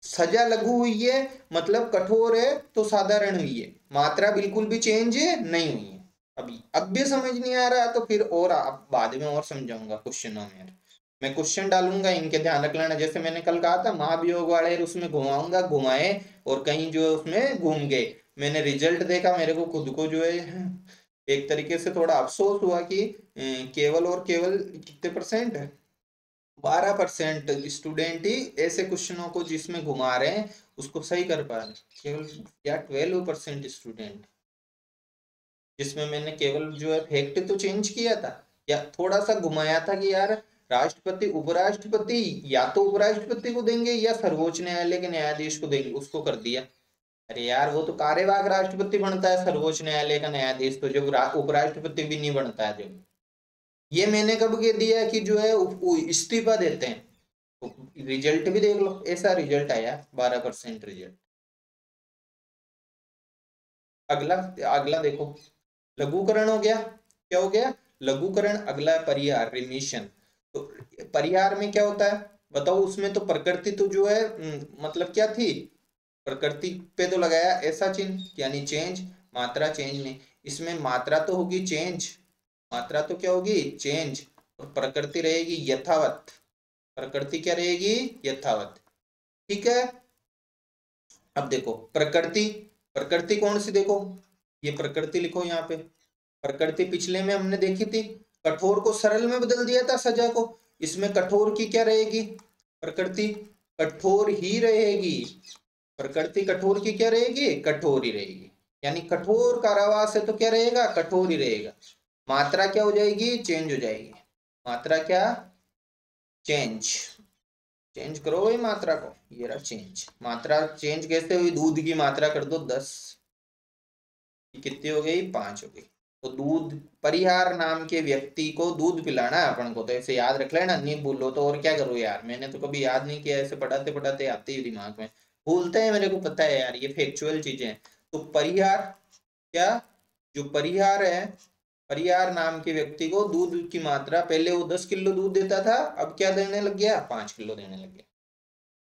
सजा लघु हुई है मतलब कठोर है तो साधारण हुई है। मात्रा बिल्कुल भी चेंज नहीं हुई है। अभी अब भी समझ नहीं आ रहा तो फिर और बाद में और समझाऊंगा क्वेश्चनों में। मैं क्वेश्चन डालूंगा, इनके ध्यान रख लेना। जैसे मैंने कल कहा था महाभियोग वाले, उसमें घुमाऊंगा, घुमाए और कहीं जो उसमें घूम गए, मैंने रिजल्ट देखा, मेरे को खुद को जो है एक तरीके से थोड़ा अफसोस हुआ कि केवल और केवल कितने परसेंट, 12% स्टूडेंट ही ऐसे क्वेश्चनों को जिसमें घुमा रहे हैं उसको सही कर पा रहे, केवल या 12% स्टूडेंट, जिसमें मैंने केवल जो है फैक्ट तो चेंज किया था या थोड़ा सा घुमाया था कि यार राष्ट्रपति उपराष्ट्रपति या तो उपराष्ट्रपति को देंगे या सर्वोच्च न्यायालय के न्यायाधीश को देंगे, उसको कर दिया। अरे यार वो तो कार्यवाहक राष्ट्रपति बनता है, सर्वोच्च न्यायालय का न्यायाधीश तो जब उपराष्ट्रपति भी नहीं बनता है। जब ये मैंने कब कह दिया कि जो है इस्तीफा देते हैं, तो रिजल्ट भी देख लो, ऐसा रिजल्ट आया 12% रिजल्ट। अगला अगला देखो, लघुकरण हो गया, क्या हो गया लघुकरण। अगला है परिहार, रिमिशन। तो परिहार में क्या होता है बताओ, उसमें तो प्रकृति तो जो है मतलब क्या थी, प्रकृति पे तो लगाया ऐसा चिन्ह यानी चेंज, मात्रा चेंज नहीं, इसमें मात्रा तो होगी चेंज, मात्रा तो क्या होगी चेंज, और प्रकृति रहेगी यथावत, प्रकृति क्या रहेगी यथावत। ठीक है, अब देखो प्रकृति, प्रकृति कौन सी, देखो ये प्रकृति लिखो यहाँ पे, प्रकृति पिछले में हमने देखी थी, कठोर को सरल में बदल दिया था सजा को, इसमें कठोर की क्या रहेगी, प्रकृति कठोर ही रहेगी, प्रकृति कठोर की क्या रहेगी कठोर ही रहेगी, यानी कठोर कारावास है तो क्या रहेगा कठोर ही रहेगा। मात्रा क्या हो जाएगी चेंज हो जाएगी, मात्रा क्या चेंज, चेंज करो भाई मात्रा को, ये रहा चेंज, मात्रा चेंज कैसे हुई, दूध की मात्रा कर दो 10, कितनी हो गई 5 हो गई, तो दूध, परिहार नाम के व्यक्ति को दूध पिलाना है अपन को, तो ऐसे याद रख लेना, नहीं भूलो तो और क्या करो यार, मैंने तो कभी याद नहीं किया, ऐसे पढ़ाते पढ़ाते आते ही दिमाग में, भूलते हैं मेरे को पता है यार, ये फैक्चुअल चीजें हैं। तो परिहार क्या, जो परिहार है, परिहार नाम के व्यक्ति को दूध की मात्रा, पहले वो 10 किलो दूध देता था, अब क्या देने लग गया 5 किलो देने लग गया,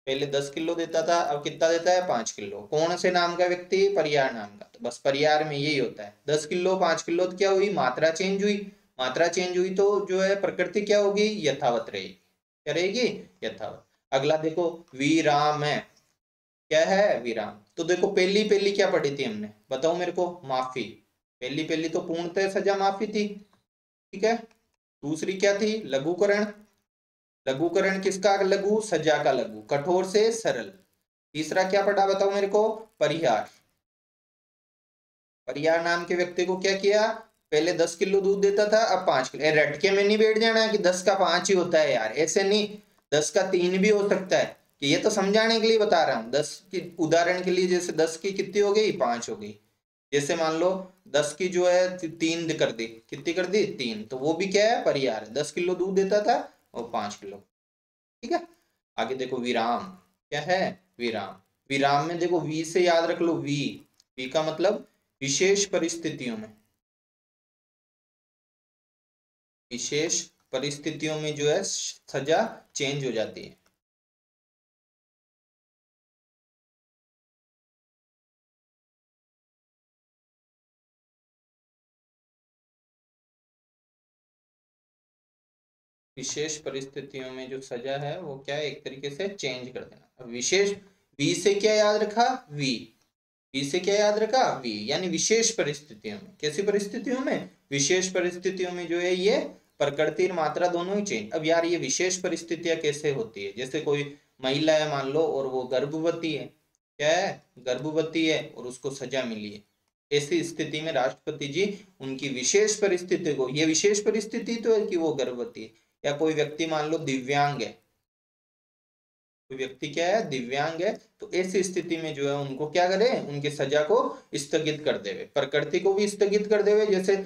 पहले 10 किलो देता था अब कितना देता है 5 किलो। कौन से नाम का व्यक्ति, परिहार नाम का, तो बस परिहार में यही होता है, 10 किलो 5 किलो, तो क्या हुई मात्रा चेंज हुई, मात्रा चेंज हुई तो जो है प्रकृति क्या होगी यथावत रहेगी, क्या रहेगी यथावत। अगला देखो विराम है, क्या है विराम, तो देखो पहली पहली क्या पढ़ी थी हमने बताओ मेरे को, माफी, पहली पहली तो पूर्णतः सजा माफी थी, ठीक है। दूसरी क्या थी लघुकरण, लघुकरण किसका लघु, सजा का लघु, कठोर से सरल। तीसरा क्या पढ़ा बताओ मेरे को, परिहार, परिहार नाम के व्यक्ति को क्या किया, पहले 10 किलो दूध देता था अब 5 किलो, रटके में नहीं बैठ जाना है कि 10 का 5 ही होता है यार, ऐसे नहीं, 10 का 3 भी हो सकता है, कि ये तो समझाने के लिए बता रहा हूँ, 10 की उदाहरण के लिए, जैसे 10 की कितनी हो गई 5 हो गई, जैसे मान लो 10 की जो है 3 कर दी, कितनी कर दी 3, तो वो भी क्या है परिहार है, 10 किलो दूध देता था और 5 किलो, ठीक है। आगे देखो विराम, क्या है विराम, विराम में देखो वी से याद रख लो, वी, वी का मतलब विशेष परिस्थितियों में, विशेष परिस्थितियों में जो है सजा चेंज हो जाती है, विशेष परिस्थितियों में जो सजा है वो क्या है एक तरीके से चेंज कर देना। अब विशेष, वी से क्या याद रखा, वी, वी से क्या याद रखा वी, यानी विशेष परिस्थितियों में, कैसी परिस्थितियों में विशेष परिस्थितियों में जो है ये प्रकृति और मात्रा दोनों ही चेंज। अब यार ये विशेष परिस्थितियां कैसे होती है, जैसे कोई महिला है मान लो और वो गर्भवती है, क्या है गर्भवती है और उसको सजा मिली है, ऐसी स्थिति में राष्ट्रपति जी उनकी विशेष परिस्थिति को, ये विशेष परिस्थिति तो है कि वो गर्भवती है, या कोई व्यक्ति मान लो दिव्यांग है, कोई व्यक्ति क्या है दिव्यांग है, तो ऐसी स्थिति में जो है उनको क्या करे, उनकी सजा को स्थगित कर देवे, प्रकृति को भी स्थगित कर देवे, जैसे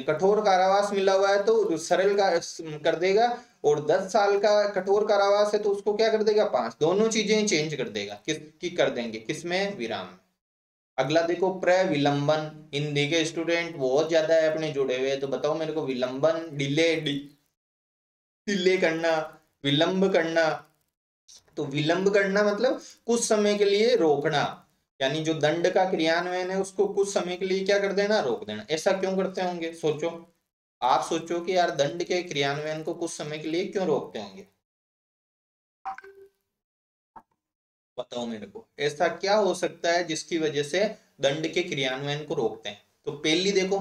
कठोर कारावास मिला हुआ है तो सरल का कर देगा, और 10 साल का कठोर कारावास है तो उसको क्या कर देगा 5, दोनों चीजें चेंज कर देगा, किस कर देंगे किसमें विराम में। अगला देखो प्रविलंबन, हिंदी के स्टूडेंट बहुत ज्यादा है अपने जुड़े हुए, तो बताओ मेरे को विलंबन, डिले, डिले करना, विलंब करना, तो विलंब करना मतलब कुछ समय के लिए रोकना, यानी जो दंड का क्रियान्वयन है उसको कुछ समय के लिए क्या कर देना रोक देना। ऐसा क्यों करते होंगे सोचो, आप सोचो कि यार दंड के क्रियान्वयन को कुछ समय के लिए क्यों रोकते होंगे, बताओ मेरे को ऐसा क्या हो सकता है जिसकी वजह से दंड के क्रियान्वयन को रोकते हैं। तो पहली देखो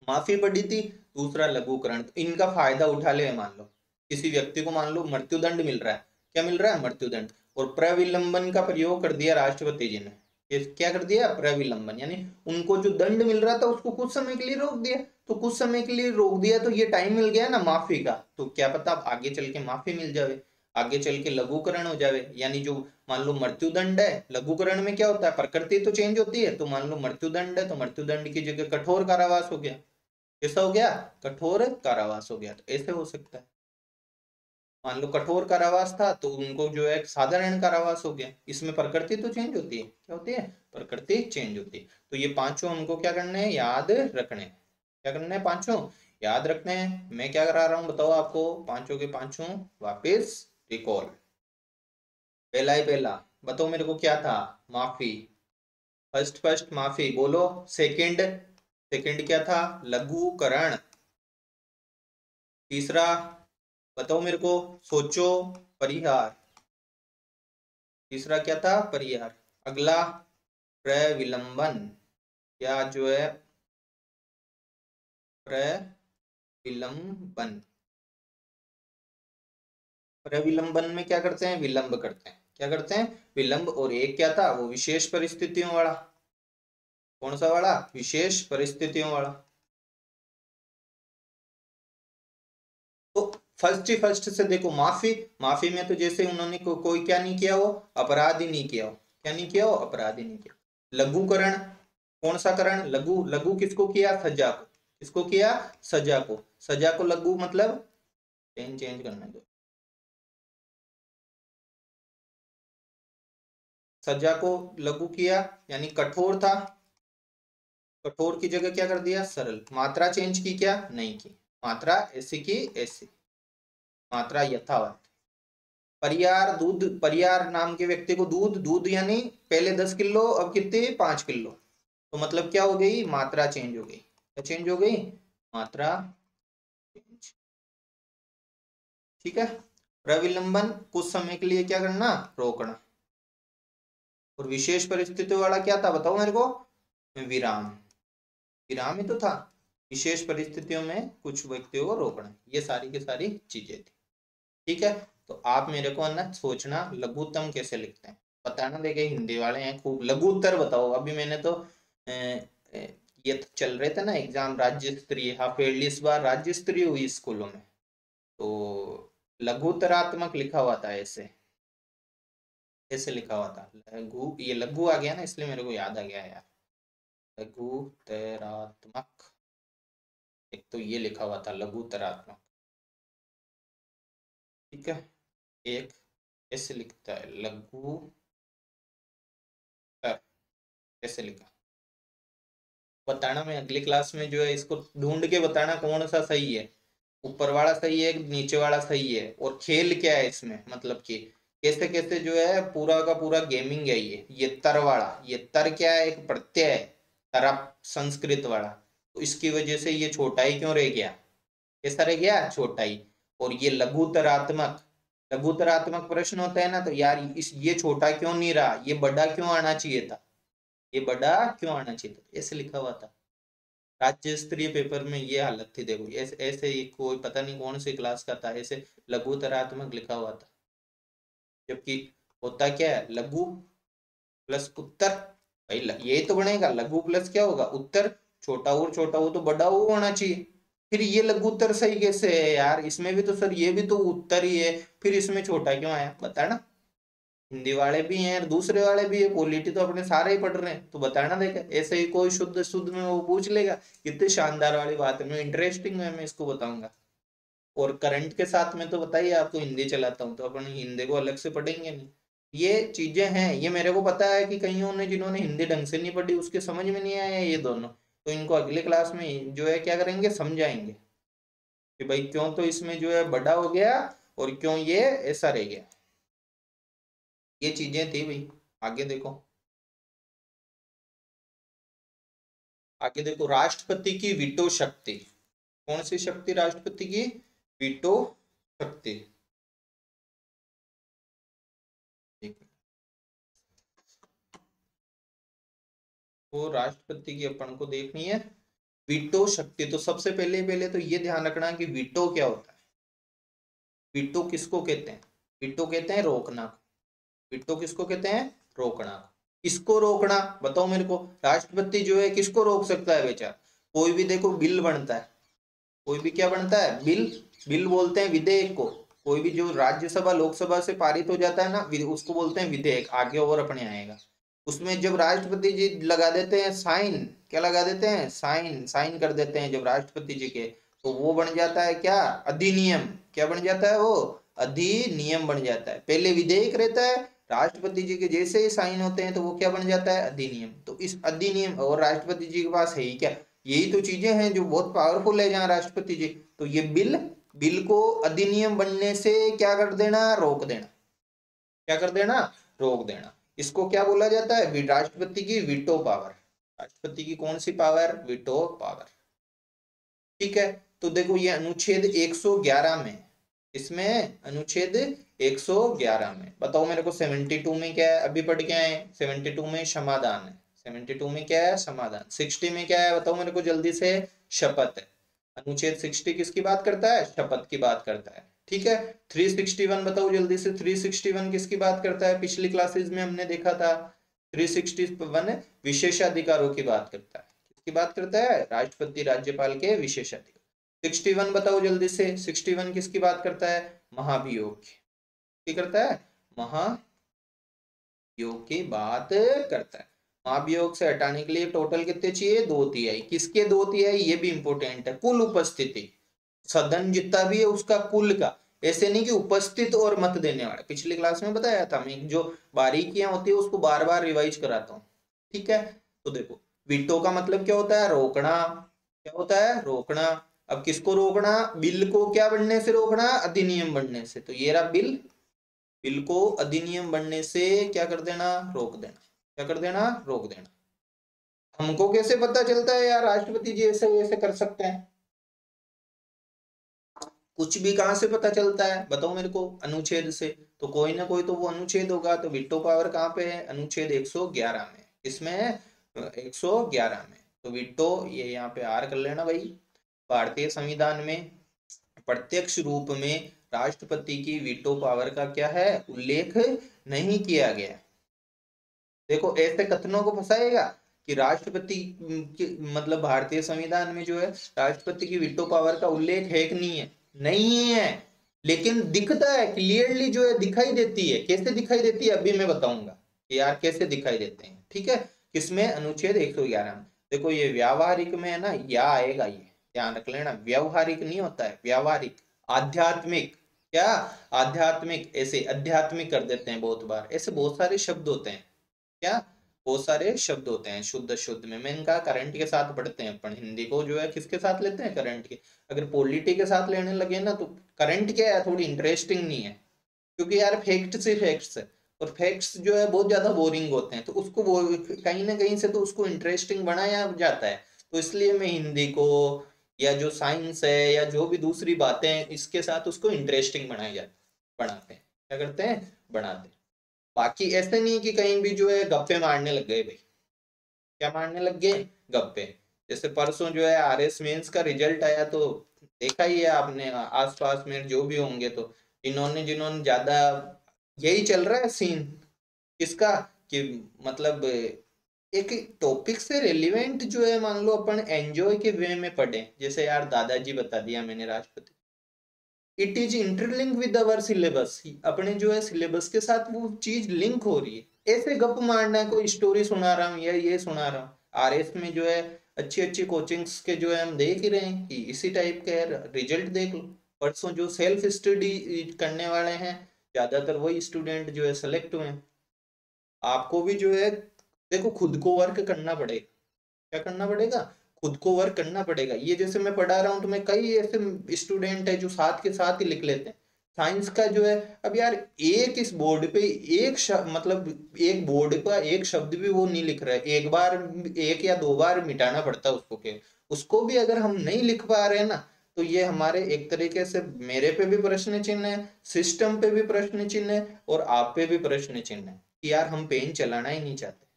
माफी पड़ी थी, दूसरा लघुकरण। तो इनका फायदा उठा ले, मान लो किसी व्यक्ति को मान लो मृत्युदंड मिल रहा है, क्या मिल रहा है, मृत्युदंड, और प्रविलंबन का प्रयोग कर दिया राष्ट्रपति जी ने। ये क्या कर दिया, प्रविलंबन, यानी उनको जो दंड मिल रहा था उसको कुछ समय के लिए रोक दिया। तो कुछ समय के लिए रोक दिया तो ये टाइम मिल गया ना माफी का, तो क्या पता आगे चल के माफी मिल जावे, आगे चल के लघुकरण हो जावे। यानी जो मान लो मृत्युदंड है, लघुकरण में क्या होता है, प्रकृति तो चेंज होती है, तो मान लो मृत्युदंड है तो मृत्युदंड की जगह कठोर कारावास हो गया। कैसा हो गया, कठोर कारावास हो गया। तो ऐसे हो सकता है, मान लो कठोर कारावास था तो उनको जो है साधारण कारावास हो गया। इसमें प्रकृति तो चेंज होती है, क्या होती है, प्रकृति चेंज होती है। तो ये पांचों हमको क्या करने हैं, याद रखने हैं। क्या करने हैं, पांचों याद रखने हैं। मैं क्या करा रहा हूं बताओ आपको, पांचों के पांचों वापिस रिकॉल। पहला ही पहला बताओ मेरे को क्या था, माफी, फर्स्ट फर्स्ट माफी बोलो। सेकंड, सेकंड क्या था, लघुकरण। तीसरा बताओ मेरे को, सोचो, परिहार। तीसरा क्या था, परिहार। अगला प्रविलंबन, या जो है प्रविलंबन। प्रविलंबन में क्या करते हैं, विलंब करते हैं। क्या करते हैं, विलंब। और एक क्या था, वो विशेष परिस्थितियों वाला। कौन सा वाला, विशेष परिस्थितियों वाला। तो फर्स्ट ही फर्स्ट से देखो, माफी, माफी में तो जैसे उन्होंने कोई क्या नहीं किया, वो अपराध ही नहीं किया हो। क्या नहीं किया हो, अपराध ही नहीं किया। लघुकरण, कौन सा करण, लघु, लघु किसको किया, सजा को। किसको किया, सजा को। सजा को लघु मतलब, चेंज चेंज करने दो, सजा को लघु किया यानी कठोर था, कठोर की जगह क्या कर दिया, सरल। मात्रा चेंज की क्या, नहीं की, मात्रा ऐसी की ऐसी, मात्रा यथावत। परियार, दूध, परियार नाम के व्यक्ति को दूध, दूध यानी पहले 10 किलो अब कितने, 5 किलो। तो मतलब क्या हो गई, मात्रा चेंज हो गई। क्या चेंज हो गई, मात्रा चेंज। ठीक है। प्रविलंबन कुछ समय के लिए क्या करना, रोकना। और विशेष परिस्थितियों वाला क्या था बताओ मेरे को, विराम। विराम ही तो था, विशेष परिस्थितियों में कुछ व्यक्तियों को रोकना। ये सारी की सारी चीजें थी। ठीक है। तो आप मेरे को ना सोचना लघुत्तम कैसे लिखते हैं, बताना। देखे हिंदी वाले हैं खूब, लघु उत्तर बताओ। अभी मैंने तो ये तो चल रहे थे ना एग्जाम, राज्य स्तरीय, हाफ ईयरली इस बार राज्य स्तरीय हुई स्कूलों में, तो लघुतरात्मक लिखा हुआ था ऐसे, ऐसे लिखा हुआ था लघु। ये लघु आ गया ना इसलिए मेरे को याद आ गया यार, लघुतरात्मक। एक तो ये लिखा हुआ था लघुतरात्मक। ठीक है। एक ऐसे लिखता है लघु तर, ऐसे लिखा। बताना मैं अगली क्लास में जो है इसको ढूंढ के बताना कौन सा सही है, ऊपर वाला सही है नीचे वाला सही है, और खेल क्या है इसमें, मतलब कि कैसे कैसे जो है पूरा का पूरा गेमिंग है। ये तर वाला, ये तर क्या है, एक प्रत्यय है, तरप, संस्कृत वाला। तो इसकी वजह से ये छोटा ही क्यों रह गया, कैसा रह गया, छोटा ही। और ये लघुतरात्मक, लघुतरात्मक प्रश्न होता है ना, तो यार इस ये छोटा क्यों नहीं रहा, ये बड़ा क्यों आना चाहिए था, ये बड़ा क्यों आना चाहिए था, ऐसे लिखा हुआ था। राज्य स्तरीय पेपर में ये हालत थी देखो, ऐसे ऐसे ही कोई पता नहीं कौन सी क्लास का था, ऐसे लघुतरात्मक लिखा हुआ था। जबकि होता क्या है, लघु प्लस उत्तर, भाई यही तो बनेगा, लघु प्लस क्या होगा, उत्तर। छोटा और छोटा हो तो बड़ा हो होना चाहिए। फिर ये लघु उत्तर सही कैसे है यार, इसमें भी तो सर ये भी तो उत्तर ही है, फिर इसमें छोटा क्यों आया, बताना। हिंदी वाले भी हैं और दूसरे वाले भी है, पॉलिटी तो अपने सारे ही पढ़ रहे हैं, तो बताना। देखा ऐसे ही कोई शुद्ध शुद्ध में वो पूछ लेगा, कितनी शानदार वाली बात है, मैं इंटरेस्टिंग वे में इसको बताऊंगा। और करंट के साथ में तो बताइए आपको हिंदी चलाता हूँ, तो अपन हिंदी को अलग से पढ़ेंगे नहीं। ये चीजें हैं, ये मेरे को पता है कि कईयों ने जिन्होंने हिंदी ढंग से नहीं पढ़ी उसके समझ में नहीं आया ये दोनों, तो इनको अगले क्लास में जो है क्या करेंगे, समझाएंगे कि भाई क्यों तो इसमें जो है बड़ा हो गया और क्यों ये ऐसा रह गया। ये चीजें थी भाई। आगे देखो, आगे देखो, राष्ट्रपति की वीटो शक्ति। कौन सी शक्ति, राष्ट्रपति की वीटो शक्ति। तो राष्ट्रपति की अपन को देखनी है वीटो शक्ति। तो सबसे पहले तो ये ध्यान रखना कि वीटो क्या होता है। वीटो किसको कहते हैं? वीटो कहते हैं रोकना। वीटो किसको कहते हैं? रोकना। किसको रोकना बताओ मेरे को। राष्ट्रपति जो है किसको रोक सकता है बेचारा? कोई भी देखो बिल बनता है, कोई भी क्या बनता है? बिल। बिल बोलते हैं विधेयक को। कोई भी जो राज्यसभा लोकसभा से पारित हो जाता है ना, उसको बोलते हैं विधेयक। आगे और अपने आएगा। उसमें जब राष्ट्रपति जी लगा देते हैं साइन, क्या लगा देते हैं? साइन। साइन कर देते हैं जब राष्ट्रपति जी के, तो वो बन जाता है क्या? अधिनियम। क्या बन जाता है वो? अधिनियम बन जाता है। पहले विधेयक रहता है, राष्ट्रपति जी के जैसे ही साइन होते हैं तो वो क्या बन जाता है? अधिनियम। तो इस अधिनियम, और राष्ट्रपति जी के पास है ही क्या? यही तो चीजें हैं जो बहुत पावरफुल है जहाँ राष्ट्रपति जी। तो ये बिल, बिल को अधिनियम बनने से क्या कर देना? रोक देना। क्या कर देना? रोक देना। इसको क्या बोला जाता है? राष्ट्रपति की वीटो पावर। राष्ट्रपति की कौन सी पावर? Veto power. ठीक है। तो देखो ये अनुच्छेद 111 में, इसमें अनुच्छेद 111 में बताओ मेरे को 72 में क्या है? अभी पढ़ के आए। 72 में समाधान है। 72 में क्या है? समाधान। 60 में क्या है बताओ मेरे को जल्दी से? शपथ है। अनुच्छेद 60 किसकी बात करता है? शपथ की बात करता है। ठीक है। 361 बताओ जल्दी से। 361 किसकी बात करता है? पिछली क्लासेस में हमने देखा था। 361 विशेषाधिकारों की बात करता है। किसकी बात करता है? राष्ट्रपति राज्यपाल के विशेषाधिकार। 61 बताओ जल्दी से। 61 किसकी बात करता है? महाभियोग की करता है? महाभियोग की बात करता है। महाभियोग से हटाने के लिए टोटल कितने चाहिए? 2/3। किसके 2/3? ये भी इंपोर्टेंट है। कुल उपस्थिति, सदन जितना भी है उसका कुल का। ऐसे नहीं कि उपस्थित और मत देने वाले। पिछली क्लास में बताया था मैं, जो बारीकियां होती है उसको बार बार रिवाइज कराता हूँ। ठीक है। तो देखो वीटो का मतलब क्या होता है? रोकना। क्या होता है? रोकना। अब किसको रोकना? बिल को क्या बनने से रोकना? अधिनियम बनने से। तो ये रहा बिल। बिल को अधिनियम बनने से क्या कर देना? रोक देना। क्या कर देना? रोक देना। हमको कैसे पता चलता है यार राष्ट्रपति जी ऐसे वैसे कर सकते हैं? कुछ भी कहां से पता चलता है बताओ मेरे को? अनुच्छेद से। तो कोई ना कोई तो वो अनुच्छेद होगा। तो वीटो पावर कहाँ पे है? अनुच्छेद 111 में। इसमें 111 में। तो वीटो ये यहाँ पे आर कर लेना भाई। भारतीय संविधान में प्रत्यक्ष रूप में राष्ट्रपति की वीटो पावर का क्या है? उल्लेख नहीं किया गया। देखो ऐसे कथनों को फंसाएगा कि राष्ट्रपति मतलब भारतीय संविधान में जो है राष्ट्रपति की वीटो पावर का उल्लेख है कि नहीं है? नहीं है। लेकिन दिखता है क्लियरली, जो है दिखाई देती है। कैसे दिखाई देती है अभी मैं बताऊंगा कि यार कैसे दिखाई देते हैं। ठीक है। किसमें? अनुच्छेद 111 में। देखो ये व्यावहारिक में है ना, या आएगा, ये ध्यान रख लेना। व्यवहारिक नहीं होता है, व्यावहारिक। आध्यात्मिक। क्या? आध्यात्मिक। ऐसे आध्यात्मिक कर देते हैं बहुत बार। ऐसे बहुत सारे शब्द होते हैं। क्या? बहुत सारे शब्द होते हैं शुद्ध शुद्ध में। मैं इनका करंट के साथ पढ़ते हैं अपन। हिंदी को जो है किसके साथ लेते हैं? करंट के। अगर पॉलिटी के साथ लेने लगे ना तो करंट क्या है, थोड़ी इंटरेस्टिंग नहीं है। क्योंकि यार फैक्ट्स ही फैक्ट्स है, और फैक्ट्स जो है बहुत ज्यादा बोरिंग होते हैं। तो उसको वो कहीं ना कहीं से तो उसको इंटरेस्टिंग बनाया जाता है। तो इसलिए मैं हिंदी को, या जो साइंस है, या जो भी दूसरी बातें हैं, इसके साथ उसको इंटरेस्टिंग बनाया जाता है। बनाते हैं। क्या करते हैं? बनाते हैं। बाकी ऐसे नहीं कि कहीं भी जो है गप्पे मारने लग गए भाई। क्या मारने लग गए? गप्पे। जैसे परसों जो है आरएस मेंस का रिजल्ट आया, तो देखा ही है आपने आसपास में जो भी होंगे। तो इन्होंने जिन्होंने ज्यादा, यही चल रहा है सीन किसका, कि मतलब एक टॉपिक से रिलेवेंट जो है, मान लो अपन एंजॉय के वे में पढ़े। जैसे यार दादाजी बता दिया मैंने राष्ट्रपति, it is interlink with our syllabus. अपने जो है सिलेबस के साथ वो चीज लिंक हो रही है। ऐसे गप मारना है, कोई स्टोरी सुना रहा हूँ या ये सुना रहा हूँ। आरएस में जो है अच्छी अच्छी कोचिंग्स के जो है हम देख ही रहे हैं कि इसी टाइप के रिजल्ट देख लो। परसों जो सेल्फ स्टडी करने वाले हैं ज्यादातर वही स्टूडेंट जो है सेलेक्ट हुए हैं। आपको भी जो है देखो खुद को वर्क करना पड़ेगा। क्या करना पड़ेगा? खुद को वर्क करना पड़ेगा। ये जैसे मैं पढ़ा रहा हूँ तो मैं कई ऐसे स्टूडेंट है जो साथ के साथ ही लिख लेते हैं। साइंस का जो है, अब यार एक इस बोर्ड पे मतलब एक बोर्ड पर एक शब्द भी वो नहीं लिख रहा है। एक बार, एक या दो बार मिटाना पड़ता है उसको के। उसको भी अगर हम नहीं लिख पा रहे हैं ना, तो ये हमारे एक तरीके से मेरे पे भी प्रश्न चिन्ह है, सिस्टम पे भी प्रश्न चिन्ह है, और आप पे भी प्रश्न चिन्ह है कि यार हम पेन चलाना ही नहीं चाहते।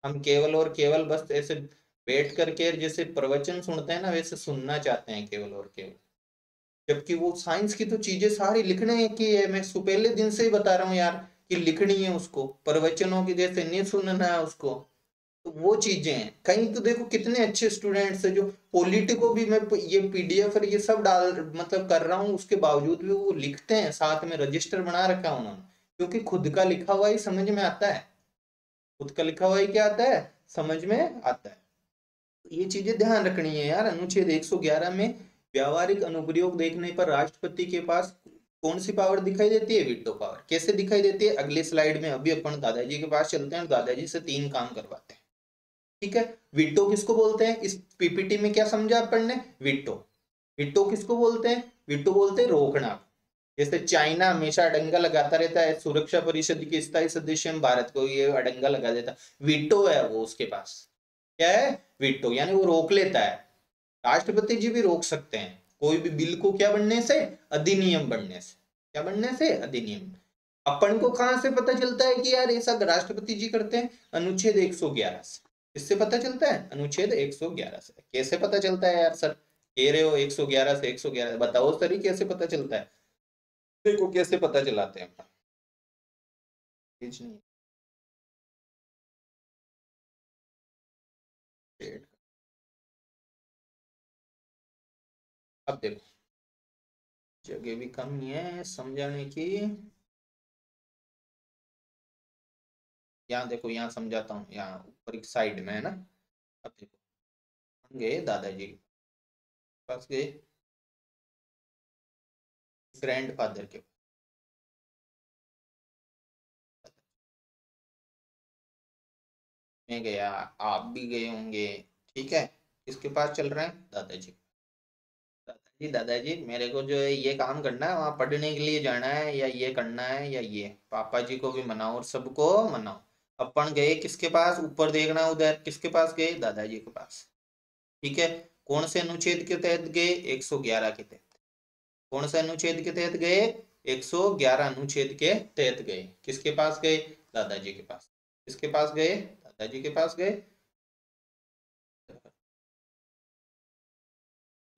हम केवल और केवल बस ऐसे बैठ करके जैसे प्रवचन सुनते हैं ना, वैसे सुनना चाहते हैं केवल और केवल, जबकि वो साइंस की तो चीजें सारी लिखने की है। मैं पहले दिन से ही बता रहा हूँ यार कि लिखनी है उसको, प्रवचनों की जैसे नहीं सुनना है उसको। तो वो चीजें हैं। कहीं तो देखो कितने अच्छे स्टूडेंट्स है जो पॉलिटी को भी मैं ये पीडीएफ और ये सब डाल मतलब कर रहा हूँ, उसके बावजूद भी वो लिखते हैं, साथ में रजिस्टर बना रखा है उन्होंने, क्योंकि खुद का लिखा हुआ ही समझ में आता है। खुद का लिखा हुआ ही क्या आता है, समझ में आता है। ये चीजें ध्यान रखनी है यार। अनुच्छेद 111 में व्यावहारिक अनुप्रयोग देखने पर राष्ट्रपति के पास कौन सी पावर दिखाई देती है, वीटो पावर। कैसे दिखाई देती है, अगले स्लाइड में अभी अपन दादाजी के पास चलते हैं, दादाजी से 3 काम करवाते हैं। ठीक है, वीटो किसको बोलते हैं, इस पीपीटी में क्या समझा अपन ने, वीटो। वीटो किसको बोलते हैं, वीटो बोलते हैं रोकना। जैसे चाइना हमेशा अड़ंगा लगाता रहता है सुरक्षा परिषद के स्थायी सदस्य में, भारत को ये अड़ंगा लगा देता, वीटो है वो उसके पास। क्या है, वीटो, यानी वो रोक लेता है। राष्ट्रपति जी भी रोक सकते हैं कोई भी बिल को, क्या बनने से, अधिनियम बनने से। क्या बनने से, अधिनियम। अपन को कहां से पता चलता है कि यार ऐसा राष्ट्रपति जी करते हैं, अनुच्छेद 111 से। इससे पता चलता है, अनुच्छेद 111 से। कैसे पता चलता है यार सर, कह रहे हो 111 से, 111 बताओ सर, कैसे पता चलता है। देखो कैसे पता चलाते हैं। अब देखो जगह भी कम नहीं है समझाने की। यहाँ देखो, यहाँ समझाता हूँ, यहाँ ऊपर एक साइड में है ना। अब देखो, हम गए दादाजी के पास, गए ग्रैंड फादर के पास, मैं गया, आप भी गए होंगे। ठीक है, किसके पास चल रहे हैं, दादाजी। दादाजी दादाजी मेरे को जो है ये काम करना है, वहां पढ़ने के लिए जाना है, या ये करना है, या ये पापा जी को भी मनाओ और सबको मनाओ। अपन गए किसके पास, ऊपर देखना उधर, किसके पास गए, दादाजी के पास। ठीक है, कौन से अनुच्छेद के तहत गए, 111 के तहत। कौन से अनुच्छेद के तहत गए, 111 अनुच्छेद के तहत गए। किसके पास गए, दादाजी के पास। किसके पास गए, दादाजी के पास गए।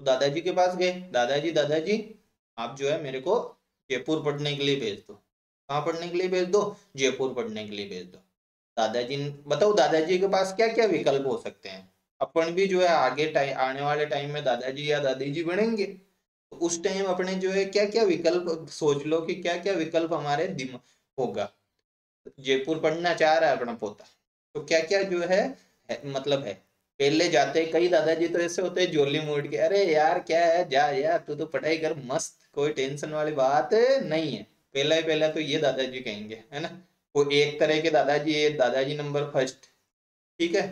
तो दादाजी के पास गए, दादाजी दादाजी आप जो है मेरे को जयपुर पढ़ने के लिए भेज दो। कहाँ पढ़ने के लिए भेज दो, जयपुर पढ़ने के लिए भेज दो। दादाजी बताओ, दादाजी के पास क्या क्या विकल्प हो सकते हैं। अपन भी जो है आगे आने वाले टाइम में दादाजी या दादी जी बनेंगे, तो उस टाइम अपने जो है क्या क्या विकल्प सोच लो कि क्या क्या विकल्प हमारे दिमाग होगा। जयपुर पढ़ना चाह रहा है अपना पोता, तो क्या क्या जो है मतलब है। पहले जाते कई दादाजी तो ऐसे होते हैं जोली मूड के, अरे यार क्या है, जा यार तू तो पढ़ाई कर मस्त, कोई टेंशन वाली बात नहीं है। पहला ही पहला तो ये दादाजी कहेंगे, है ना। वो एक तरह के दादाजी है, दादाजी नंबर फर्स्ट। ठीक है,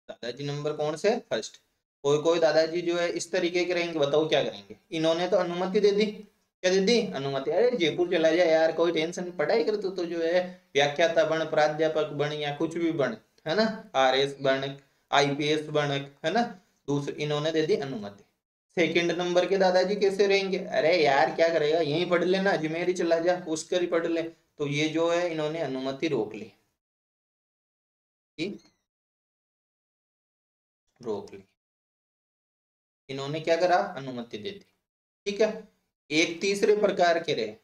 दादाजी नंबर कौन से, फर्स्ट। कोई कोई दादाजी जो है इस तरीके के रहेंगे, बताओ क्या करेंगे। इन्होंने तो अनुमति दे दी, क्या दे दी, अनुमति, अरे जयपुर चला जाए यार, कोई टेंशन नहीं, पढ़ाई कर तो जो है व्याख्याता बन, प्राध्यापक बन, या कुछ भी बन, है ना, आरएस बन, आईपीएस बन, है ना। दूसरे इन्होंने दे दी अनुमति। सेकंड नंबर के दादाजी कैसे रहेंगे, अरे यार क्या करेगा, यहीं पढ़ लेना, अजमेर ही चला जा, पुष्कर ही पढ़ ले। तो ये जो है इन्होंने अनुमति रोक ली, रोक ली। इन्होंने क्या करा, अनुमति दे दी। ठीक है, एक तीसरे प्रकार के रहे।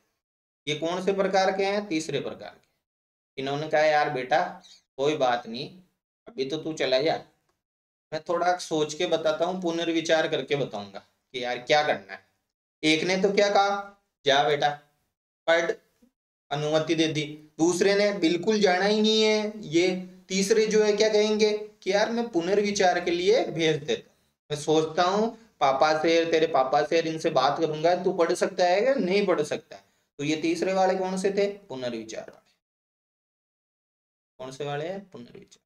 ये कौन से प्रकार के हैं, तीसरे प्रकार के। इन्होंने कहा यार बेटा कोई बात नहीं, अभी तो तू चला जा, मैं थोड़ा सोच के बताता हूँ, पुनर्विचार करके बताऊंगा कि यार क्या करना है। एक ने तो क्या कहा, जा बेटा पढ़, अनुमति दे दी। दूसरे ने बिल्कुल जाना ही नहीं है, ये तीसरे जो है क्या कहेंगे कि यार मैं पुनर्विचार के लिए भेज देता, मैं सोचता हूँ पापा से, तेरे पापा से, इनसे बात करूंगा, तू पढ़ सकता है या नहीं पढ़ सकता है। तो ये तीसरे वाले कौन से थे, पुनर्विचार वाले। कौन से वाले हैं, पुनर्विचार।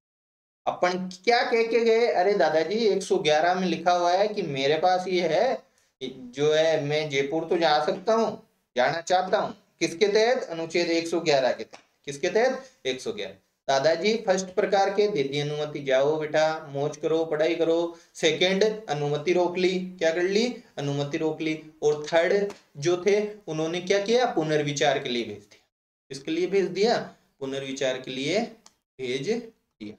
अपन क्या कह के गए, अरे दादाजी 111 में लिखा हुआ है कि मेरे पास ये है, जो है मैं जयपुर तो जा सकता हूँ, जाना चाहता हूँ। किसके तहत, अनुच्छेद 111 के तहत। किसके तहत, 111। दादाजी फर्स्ट प्रकार के दे दी अनुमति, जाओ बेटा मौज करो, पढ़ाई करो। सेकंड अनुमति रोक ली, क्या कर ली, अनुमति रोक ली। और थर्ड जो थे उन्होंने क्या किया, पुनर्विचार के लिए भेज दिया। किसके लिए भेज दिया, पुनर्विचार के लिए भेज दिया।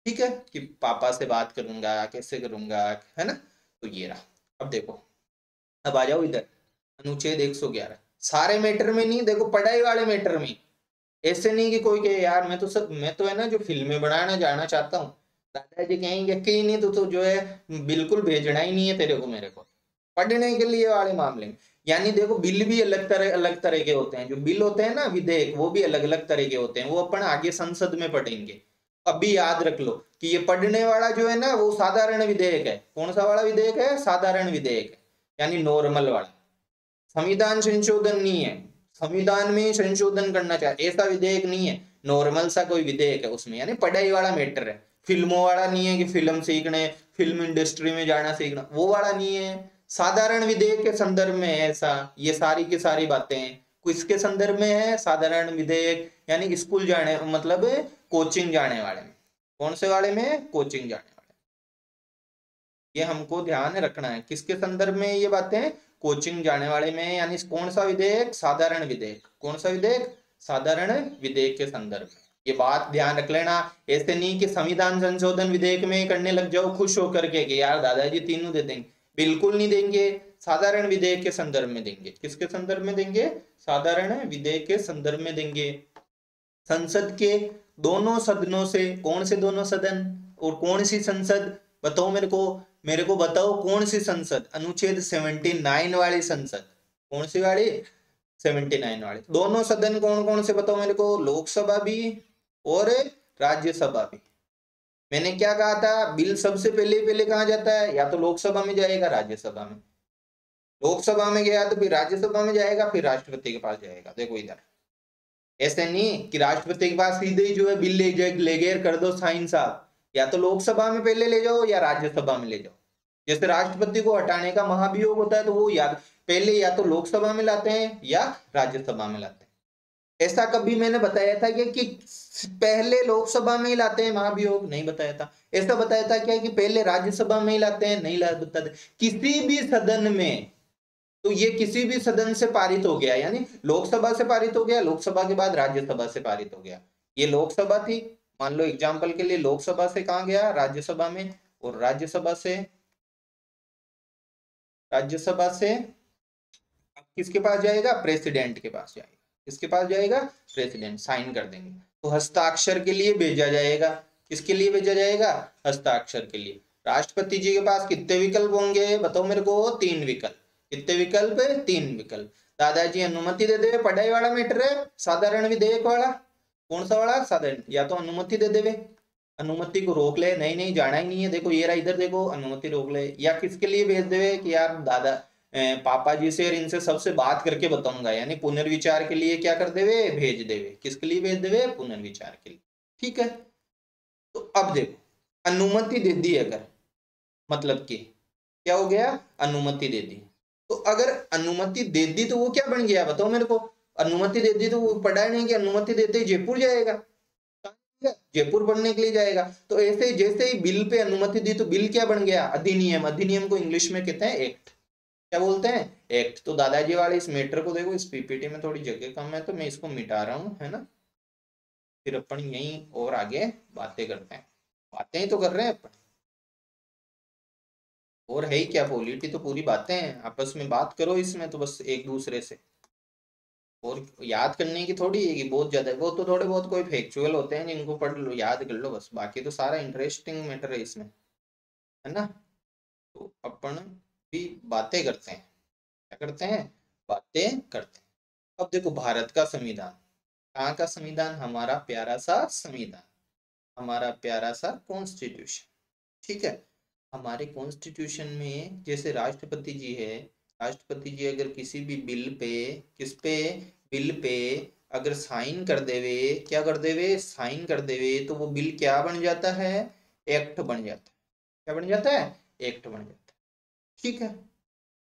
ठीक है, कि पापा से बात करूंगा, कैसे करूंगा, है ना। तो ये रहा। अब देखो, अब आ जाओ इधर, अनुच्छेद 111। सारे मैटर में नहीं, देखो पढ़ाई वाले मैटर में। ऐसे नहीं कि कोई कहे यार मैं तो है ना जो फिल्में बनाना जाना चाहता हूँ, दादाजी कहेंगे कि नहीं तो जो है बिल्कुल भेजना ही नहीं है तेरे को मेरे को पढ़ने के लिए वाले मामले में। यानी देखो बिल भी अलग तरह के होते हैं, जो बिल होते हैं ना विधेयक, वो भी अलग अलग तरह के होते हैं, वो अपन आगे संसद में पढ़ेंगे। अभी याद रख लो कि ये पढ़ने वाला जो है ना वो साधारण विधेयक है। कौन सा वाला विधेयक है? साधारण विधेयक है, यानी नॉर्मल वाला। संविधान संशोधन नहीं है, संविधान में संशोधन करना चाहिए ऐसा विधेयक नहीं है, नॉर्मल सा कोई विधेयक है उसमें, यानी पढ़ाई वाला मैटर है। फिल्मों वाला नहीं है कि फिल्म सीखने, फिल्म इंडस्ट्री में जाना सीखना, वो वाला नहीं है। साधारण विधेयक के संदर्भ में है ऐसा, ये सारी की सारी बातें किसके संदर्भ में है? साधारण विधेयक, यानी स्कूल जाने मतलब कोचिंग जाने वाले में। कौन से वाले में? कोचिंग जाने वाले। ये हमको ध्यान रखना है, किसके संदर्भ में ये बातें? कोचिंग जाने वाले में। यानी कौन सा विधेयक? साधारण विधेयक। कौन सा विधेयक? साधारण विधेयक के संदर्भ में। ये बात ध्यान रख लेना। ऐसे नहीं कि संविधान संशोधन विधेयक में करने लग जाओ खुश होकर के कि यार दादाजी तीनों दे देंगे, बिल्कुल नहीं देंगे। साधारण विधेयक के संदर्भ में देंगे। किसके संदर्भ में देंगे? साधारण विधेयक के संदर्भ में देंगे। संसद के दोनों सदनों से। कौन से दोनों सदन और कौन सी संसद? बताओ मेरे को बताओ कौन सी संसद? अनुच्छेद 79 वाली संसद। कौन सी वाली? 79 वाली। दोनों सदन कौन कौन से बताओ मेरे को? लोकसभा भी और राज्यसभा भी। मैंने क्या कहा था? बिल सबसे पहले पहले कहाँ जाता है? या तो लोकसभा में जाएगा, राज्यसभा में। लोकसभा में गया तो फिर राज्यसभा में जाएगा, फिर राष्ट्रपति के पास जाएगा। देखो इधर ऐसे नहीं कि राष्ट्रपति के पास सीधे ही जो है बिल ले गए कर दो साइन साहब। या तो लोकसभा में पहले ले जाओ या राज्यसभा में ले जाओ। जैसे राष्ट्रपति को हटाने का महाभियोग होता है तो वो पहले या तो लोकसभा में लाते हैं या राज्यसभा में लाते हैं। ऐसा कभी मैंने बताया था कि पहले लोकसभा में ही लाते हैं महाभियोग? नहीं बताया था। ऐसा बताया था क्या कि पहले राज्यसभा में ही लाते हैं? नहीं बताते। किसी भी सदन में, तो ये किसी भी सदन से पारित हो गया, यानी लोकसभा से पारित हो गया, लोकसभा के बाद राज्यसभा से पारित हो गया। ये लोकसभा थी, मान लो एग्जाम्पल के लिए लोकसभा से कहां गया? राज्यसभा में। और राज्यसभा से अब किसके पास जाएगा? प्रेसिडेंट के पास जाएगा। किसके पास जाएगा? प्रेसिडेंट। साइन कर देंगे तो हस्ताक्षर के लिए भेजा जाएगा। किसके लिए भेजा जाएगा? हस्ताक्षर के लिए। राष्ट्रपति जी के पास कितने विकल्प होंगे? बताओ मेरे को। 3 विकल्प। कितने विकल्प? 3 विकल्प। दादाजी अनुमति दे देवे, पढ़ाई वाला मैटर है, साधारण विधेयक वाला। कौन सा वाला? साधारण। या तो अनुमति दे देवे, अनुमति को रोक ले, नहीं नहीं जाना ही नहीं है, देखो ये रहा इधर देखो, अनुमति रोक ले। या किसके लिए भेज देवे कि यार दादा पापा जी से और इनसे सबसे बात करके बताऊंगा, यानी पुनर्विचार के लिए क्या कर देवे? भेज देवे। किसके लिए भेज देवे? पुनर्विचार के लिए। ठीक है, तो अब देखो अनुमति दे दी अगर, मतलब कि क्या हो गया? अनुमति दे दी। तो अगर अनुमति दे दी तो वो क्या बन गया? बताओ मेरे को। अनुमति दे दी तो वो पढ़ा नहीं कि अनुमति देते ही जयपुर जाएगा, जयपुर पढ़ने के लिए जाएगा। तो ऐसे जैसे ही बिल पे अनुमति दी तो बिल क्या बन गया? अधिनियम। अधिनियम को इंग्लिश में कहते हैं एक्ट। क्या बोलते हैं? एक्ट। तो दादाजी वाले इस मैटर को देखो, इस पीपीटी में थोड़ी जगह कम है तो मैं इसको मिटा रहा हूँ, है ना। फिर अपन यहीं और आगे बातें करते हैं। बातें ही तो कर रहे हैं अपन, और है ही क्या? पॉलिटी तो पूरी बातें हैं, आपस में बात करो इसमें तो बस एक दूसरे से। और याद करने की थोड़ी है कि बहुत ज्यादा, वो तो थोड़े बहुत कोई फैक्चुअल होते हैं जिनको पढ़ लो, याद कर लो बस, बाकी तो सारा इंटरेस्टिंग मैटर है इसमें, है ना। तो अपन भी बातें करते हैं। क्या करते हैं? बातें करते हैं। अब देखो भारत का संविधान, कहाँ का संविधान? हमारा प्यारा सा संविधान, हमारा प्यारा सा कॉन्स्टिट्यूशन। ठीक है, हमारे कॉन्स्टिट्यूशन में जैसे राष्ट्रपति जी है, राष्ट्रपति जी अगर किसी भी बिल पे, किस पे? बिल पे अगर साइन कर देवे, क्या कर देवे? साइन कर देवे, तो वो बिल क्या बन जाता है? एक्ट बन जाता है। क्या बन जाता है? एक्ट बन जाता है। ठीक है,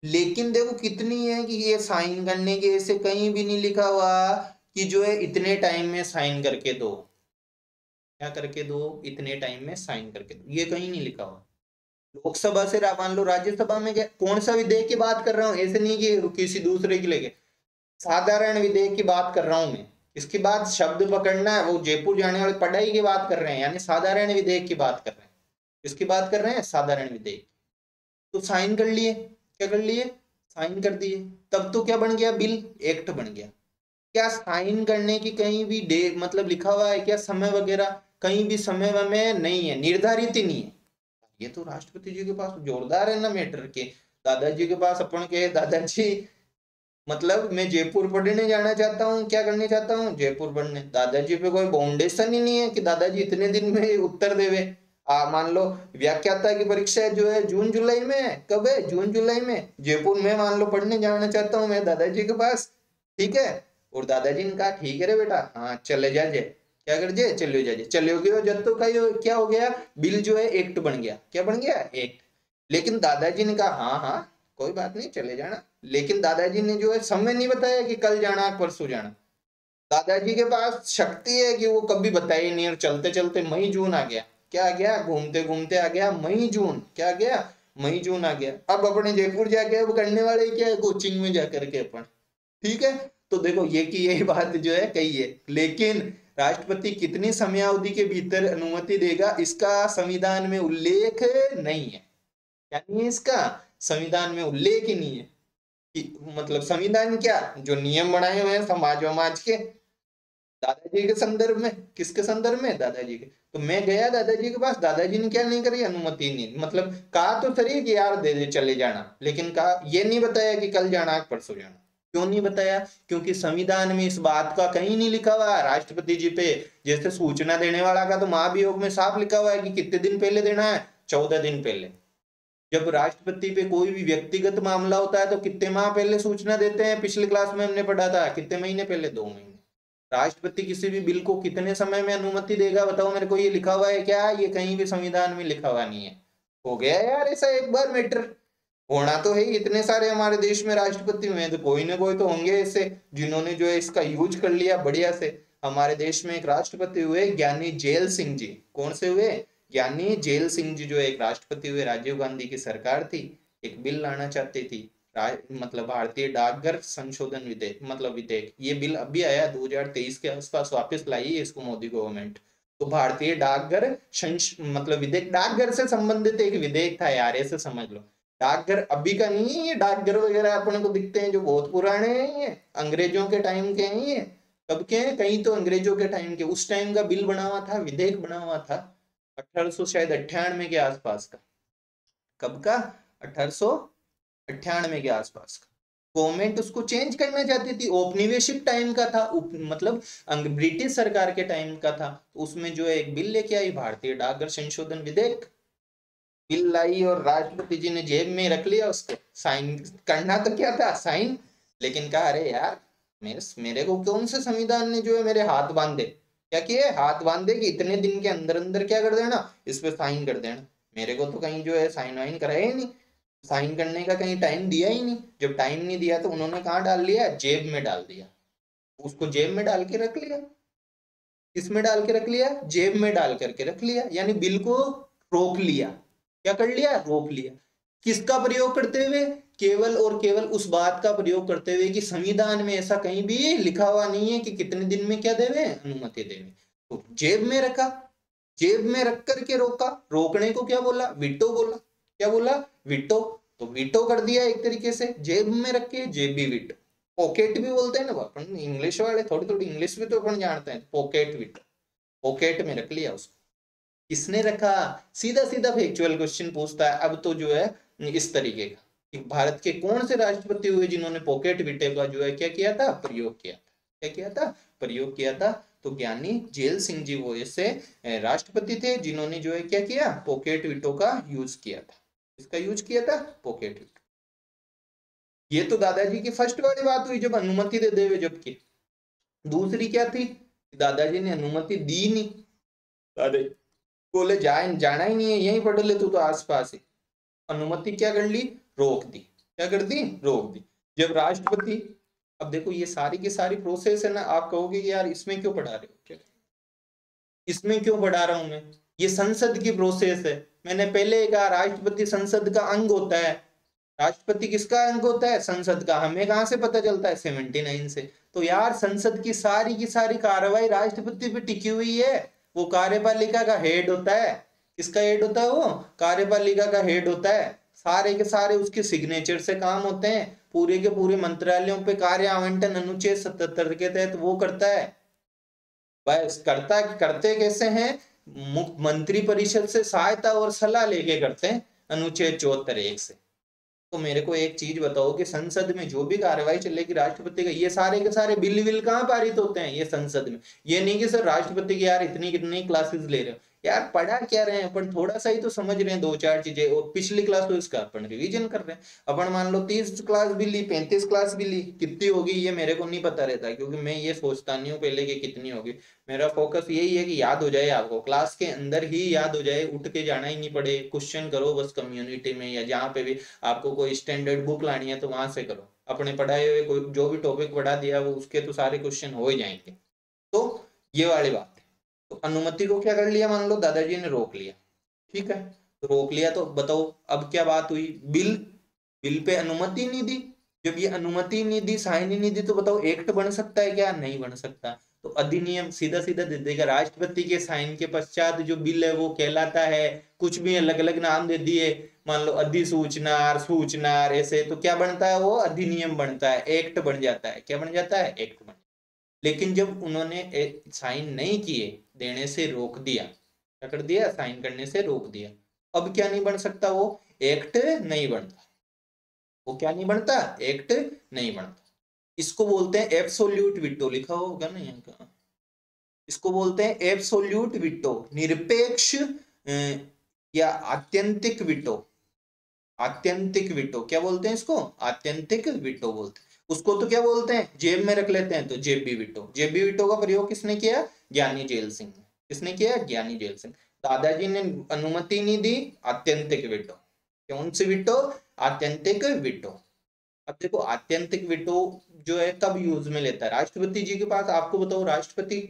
लेकिन देखो कितनी है कि ये साइन करने के ऐसे कहीं भी नहीं लिखा हुआ कि जो है इतने टाइम में साइन करके दो। क्या करके दो? इतने टाइम में साइन करके दो, ये कहीं नहीं लिखा हुआ। लोकसभा से मान लो राज्यसभा में गया, कौन सा विधेयक की बात कर रहा हूं, ऐसे नहीं कि किसी दूसरे की लेके, साधारण विधेयक की बात कर रहा हूं मैं। इसके बाद शब्द पकड़ना है, वो जयपुर जाने वाली पढ़ाई की बात कर रहे हैं, यानी साधारण विधेयक की बात कर रहे हैं। इसकी बात कर रहे हैं साधारण विधेयक। तो साइन कर लिए, क्या कर लिए, साइन कर दिए, तब तो क्या बन गया, बिल एक्ट बन गया। क्या साइन करने की कहीं भी डेट मतलब लिखा हुआ है क्या, समय वगैरह, कहीं भी समय में नहीं है, निर्धारित ही नहीं है। ये तो राष्ट्रपति जी के पास जोरदार है ना मैटर के। दादाजी के पास अपन के दादाजी मतलब मैं जयपुर पढ़ने जाना चाहता हूँ, क्या करने चाहता हूँ, जयपुर पढ़ने। दादाजी पे कोई फाउंडेशन ही नहीं है कि दादाजी इतने दिन में उत्तर देवे। मान लो व्याख्याता की परीक्षा जो है जून जुलाई में है, कब है, जून जुलाई में, जयपुर में मान लो पढ़ने जाना चाहता हूँ मैं दादाजी के पास, ठीक है। और दादाजी ने कहा ठीक है रे बेटा, हाँ चले जाजे, क्या कर जे, चले जाजे, चले गए जब तो क्या हो गया, बिल जो है एक्ट बन गया, क्या बन गया, एक्ट। लेकिन दादाजी ने कहा हाँ हाँ कोई बात नहीं चले जाना, लेकिन दादाजी ने जो है समय नहीं बताया कि कल जाना परसों जाना। दादाजी के पास शक्ति है कि वो कभी बताए ही नहीं, और चलते चलते मई जून आ गया, क्या आ गया, घूमते घूमते आ गया मई जून, क्या आ गया, मई जून आ गया। अब अपने जयपुर जाके अब करने वाले क्या है, कोचिंग में जाकर के अपन, ठीक है। तो देखो ये की यही बात जो है कही है, लेकिन राष्ट्रपति कितनी समयावधि के भीतर अनुमति देगा इसका संविधान में उल्लेख नहीं है, यानी इसका संविधान में उल्लेख ही नहीं है कि मतलब संविधान क्या, जो नियम बनाए हुए हैं समाज वमाज के, दादाजी के संदर्भ में, किसके संदर्भ में, दादाजी के। तो मैं गया दादाजी के पास, दादाजी ने क्या नहीं करी, अनुमति नहीं, मतलब कहा तो सही कि यार दे दे चले जाना, लेकिन कहा ये नहीं बताया कि कल जाना परसों जाना। क्यों नहीं बताया, क्योंकि संविधान में इस बात का कहीं नहीं लिखा हुआ है। राष्ट्रपति जी पे जैसे सूचना देने वाला का तो महाभियोग में साफ लिखा हुआ है कि कितने दिन पहले देना है, 14 दिन पहले। जब राष्ट्रपति पे कोई भी व्यक्तिगत मामला होता है तो कितने माह पहले सूचना देते हैं, पिछले क्लास में हमने पढ़ा था, कितने महीने पहले, 2 महीने। राष्ट्रपति किसी भी बिल को कितने समय में अनुमति देगा बताओ मेरे को, ये लिखा हुआ है क्या, ये कहीं भी संविधान में लिखा हुआ नहीं है। हो गया यार ऐसा एक बार मैटर, होना तो है, इतने सारे हमारे देश में राष्ट्रपति हुए तो कोई ना कोई तो होंगे ऐसे जिन्होंने जो है इसका यूज कर लिया बढ़िया से। हमारे देश में एक राष्ट्रपति हुए ज्ञानी जेल सिंह जी, कौन से हुए, ज्ञानी जेल सिंह जी जो एक राष्ट्रपति हुए। राजीव गांधी की सरकार थी, एक बिल लाना चाहती थी, मतलब भारतीय डाकघर संशोधन विधेयक, मतलब विधेयक। ये बिल अभी आया 2023 के आसपास, वापस लाई है इसको मोदी गवर्नमेंट। तो भारतीय डाकघर मतलब विधेयक, डाकघर से संबंधित एक विधेयक था यार, ऐसे समझ लो। डाकघर अभी का नहीं है, ये डाकघर वगैरह अपने को दिखते हैं जो बहुत पुराने हैं, ये अंग्रेजों के टाइम के हैं, ये कब के हैं, कहीं तो अंग्रेजों के टाइम के, उस टाइम का बिल बना हुआ था, विधेयक बना हुआ था 1800 शायद 98 के आसपास का। कब का, 1898 के आसपास का। गवर्नमेंट उसको चेंज करना चाहती थी, औपनिवेशिक टाइम का था, मतलब ब्रिटिश सरकार के टाइम का था। उसमें जो है एक बिल लेके आई, भारतीय डाकघर संशोधन विधेयक, बिल लाई और राष्ट्रपति जी ने जेब में रख लिया उसको। साइन करना तो क्या था, साइन, लेकिन कहा अरे यार मेरे को कौन से संविधान ने जो है मेरे हाथ बांधे, क्या किए, हाथ बांधे कि इतने दिन के अंदर अंदर क्या कर देना, इस पे साइन कर देना। मेरे को तो कहीं जो है साइन वाइन कराया ही नहीं, साइन करने का कहीं टाइम दिया ही नहीं। जब टाइम नहीं दिया तो उन्होंने कहाँ डाल लिया, जेब में डाल दिया, उसको जेब में डाल के रख लिया। किसमें डाल के रख लिया, जेब में डाल करके रख लिया, यानी बिल को रोक लिया। क्या कर लिया, रोक लिया। किसका प्रयोग करते हुए, केवल और केवल उस बात का प्रयोग करते हुए कि संविधान में ऐसा कहीं भी लिखा हुआ नहीं है कि कितने दिन में क्या देवे, अनुमति देवे। तो जेब में रखा, जेब में रख करके रोका। रोकने को क्या बोला, वीटो बोला, क्या बोला, वीटो। तो वीटो कर दिया एक तरीके से, जेब में रख के, जेबी वीटो, पॉकेट भी बोलते हैं ना अपन, इंग्लिश वाले थोड़ी थोड़ी इंग्लिश भी तो अपन जानते हैं, पॉकेट वीटो, पॉकेट में रख लिया उसको। किसने रखा, सीधा सीधा फैक्चुअल क्वेश्चन पूछता है अब तो जो है इस तरीके का कि भारत के कौन से राष्ट्रपति हुए जिन्होंने पॉकेट वीटो का जो है क्या किया था, प्रयोग किया था, क्या किया था, प्रयोग किया था। तो ज्ञानी जेल सिंह जी वो ऐसे राष्ट्रपति थे जिन्होंने जो है क्या किया, पॉकेट वीटो का यूज किया था। इसका यूज किया था, पॉकेट वीटो। ये तो दादाजी की फर्स्ट वाली बात हुई जब अनुमति दे देवे, जबकि दूसरी क्या थी, दादाजी ने अनुमति दी नहीं, दादाजी बोले जाना ही नहीं है, यहीं पढ़ ले तू तो आसपास ही। अनुमति क्या कर ली, रोक दी, क्या कर दी, रोक दी। जब राष्ट्रपति, अब देखो ये सारी की सारी प्रोसेस है ना, आप कहोगे कि यार इसमें क्यों पढ़ा रहे हो, क्या इसमें क्यों पढ़ा रहा हूं मैं, ये संसद की प्रोसेस है। मैंने पहले कहा राष्ट्रपति संसद का अंग होता है। राष्ट्रपति किसका अंग होता है? संसद का। हमें कहां से पता चलता है? 79 से। तो यार संसद की सारी कार्रवाई राष्ट्रपति पे टिकी हुई है। वो कार्यपालिका का हेड होता है। किसका हेड होता है? वो कार्यपालिका का हेड होता है। सारे के सारे उसके सिग्नेचर से काम होते हैं। पूरे के पूरे मंत्रालयों पे कार्य आवंटन अनुच्छेद 77 के तहत वो करता है। बस करते कैसे हैं? मंत्री परिषद से सहायता और सलाह लेके करते हैं, अनुच्छेद 74(1) से। तो मेरे को एक चीज बताओ कि संसद में जो भी कार्रवाई चलेगी राष्ट्रपति का, ये सारे के सारे बिल विल कहाँ पारित होते हैं? ये संसद में। ये नहीं कि सर राष्ट्रपति की यार इतनी कितनी क्लासेस ले रहे हो। यार पढ़ा क्या रहे हैं अपन? थोड़ा सा ही तो समझ रहे हैं, दो चार चीजें। और पिछली क्लास तो इसका अपन रिवीजन कर रहे हैं। अपन मान लो 30 क्लास भी ली, 35 क्लास भी ली, कितनी होगी ये मेरे को नहीं पता रहता, क्योंकि मैं ये सोचता नहीं हूँ पहले कि कितनी होगी। मेरा फोकस यही है कि याद हो जाए, आपको क्लास के अंदर ही याद हो जाए, उठ के जाना ही नहीं पड़े। क्वेश्चन करो बस कम्युनिटी में या जहाँ पे भी आपको कोई स्टैंडर्ड बुक लानी है तो वहां से करो। अपने पढ़ाए हुए कोई जो भी टॉपिक पढ़ा दिया वो उसके तो सारे क्वेश्चन हो ही जाएंगे। तो ये वाली बात है। तो अनुमति को क्या कर लिया? मान लो दादाजी ने रोक लिया, ठीक है, तो रोक लिया तो बताओ अब क्या बात हुई? बिल पे अनुमति नहीं दी। जब ये अनुमति नहीं दी, साइन ही नहीं दी, तो बताओ एक्ट बन सकता है क्या? नहीं बन सकता। तो अधिनियम सीधा सीधा दे देगा। राष्ट्रपति के साइन के पश्चात जो बिल है वो कहलाता है, कुछ भी अलग अलग नाम दे दिए, मान लो अधिसूचना, सूचना, ऐसे, तो क्या बनता है? वो अधिनियम बनता है, एक्ट बन जाता है। क्या बन जाता है? एक्ट बन। लेकिन जब उन्होंने साइन नहीं किए, देने से रोक दिया, क्या कर दिया? साइन करने से रोक दिया। अब क्या नहीं बन सकता? वो एक्ट नहीं बनता। वो क्या नहीं बनता? एक्ट नहीं बनता। इसको बोलते हैं एब्सोल्यूट वीटो। लिखा होगा ना यहाँ का। इसको बोलते हैं एब्सोल्यूट वीटो, निरपेक्ष या आत्यंतिक वीटो। आत्यंतिक वीटो क्या बोलते हैं इसको? आत्यंतिक वीटो बोलते हैं। उसको तो क्या बोलते हैं? जेब में रख लेते हैं, तो जेबी वीटो। जेबी वीटो का प्रयोग किसने किया? ज्ञानी जेल सिंह ने। किसने किया? ज्ञानी जेल सिंह। दादाजी ने अनुमति नहीं दी, आत्यंतिक वीटो। कौन सी वीटो? आत्यंतिक वीटो। अब देखो आत्यंतिक वीटो जो है कब यूज में लेता है? राष्ट्रपति जी के पास। आपको बताओ राष्ट्रपति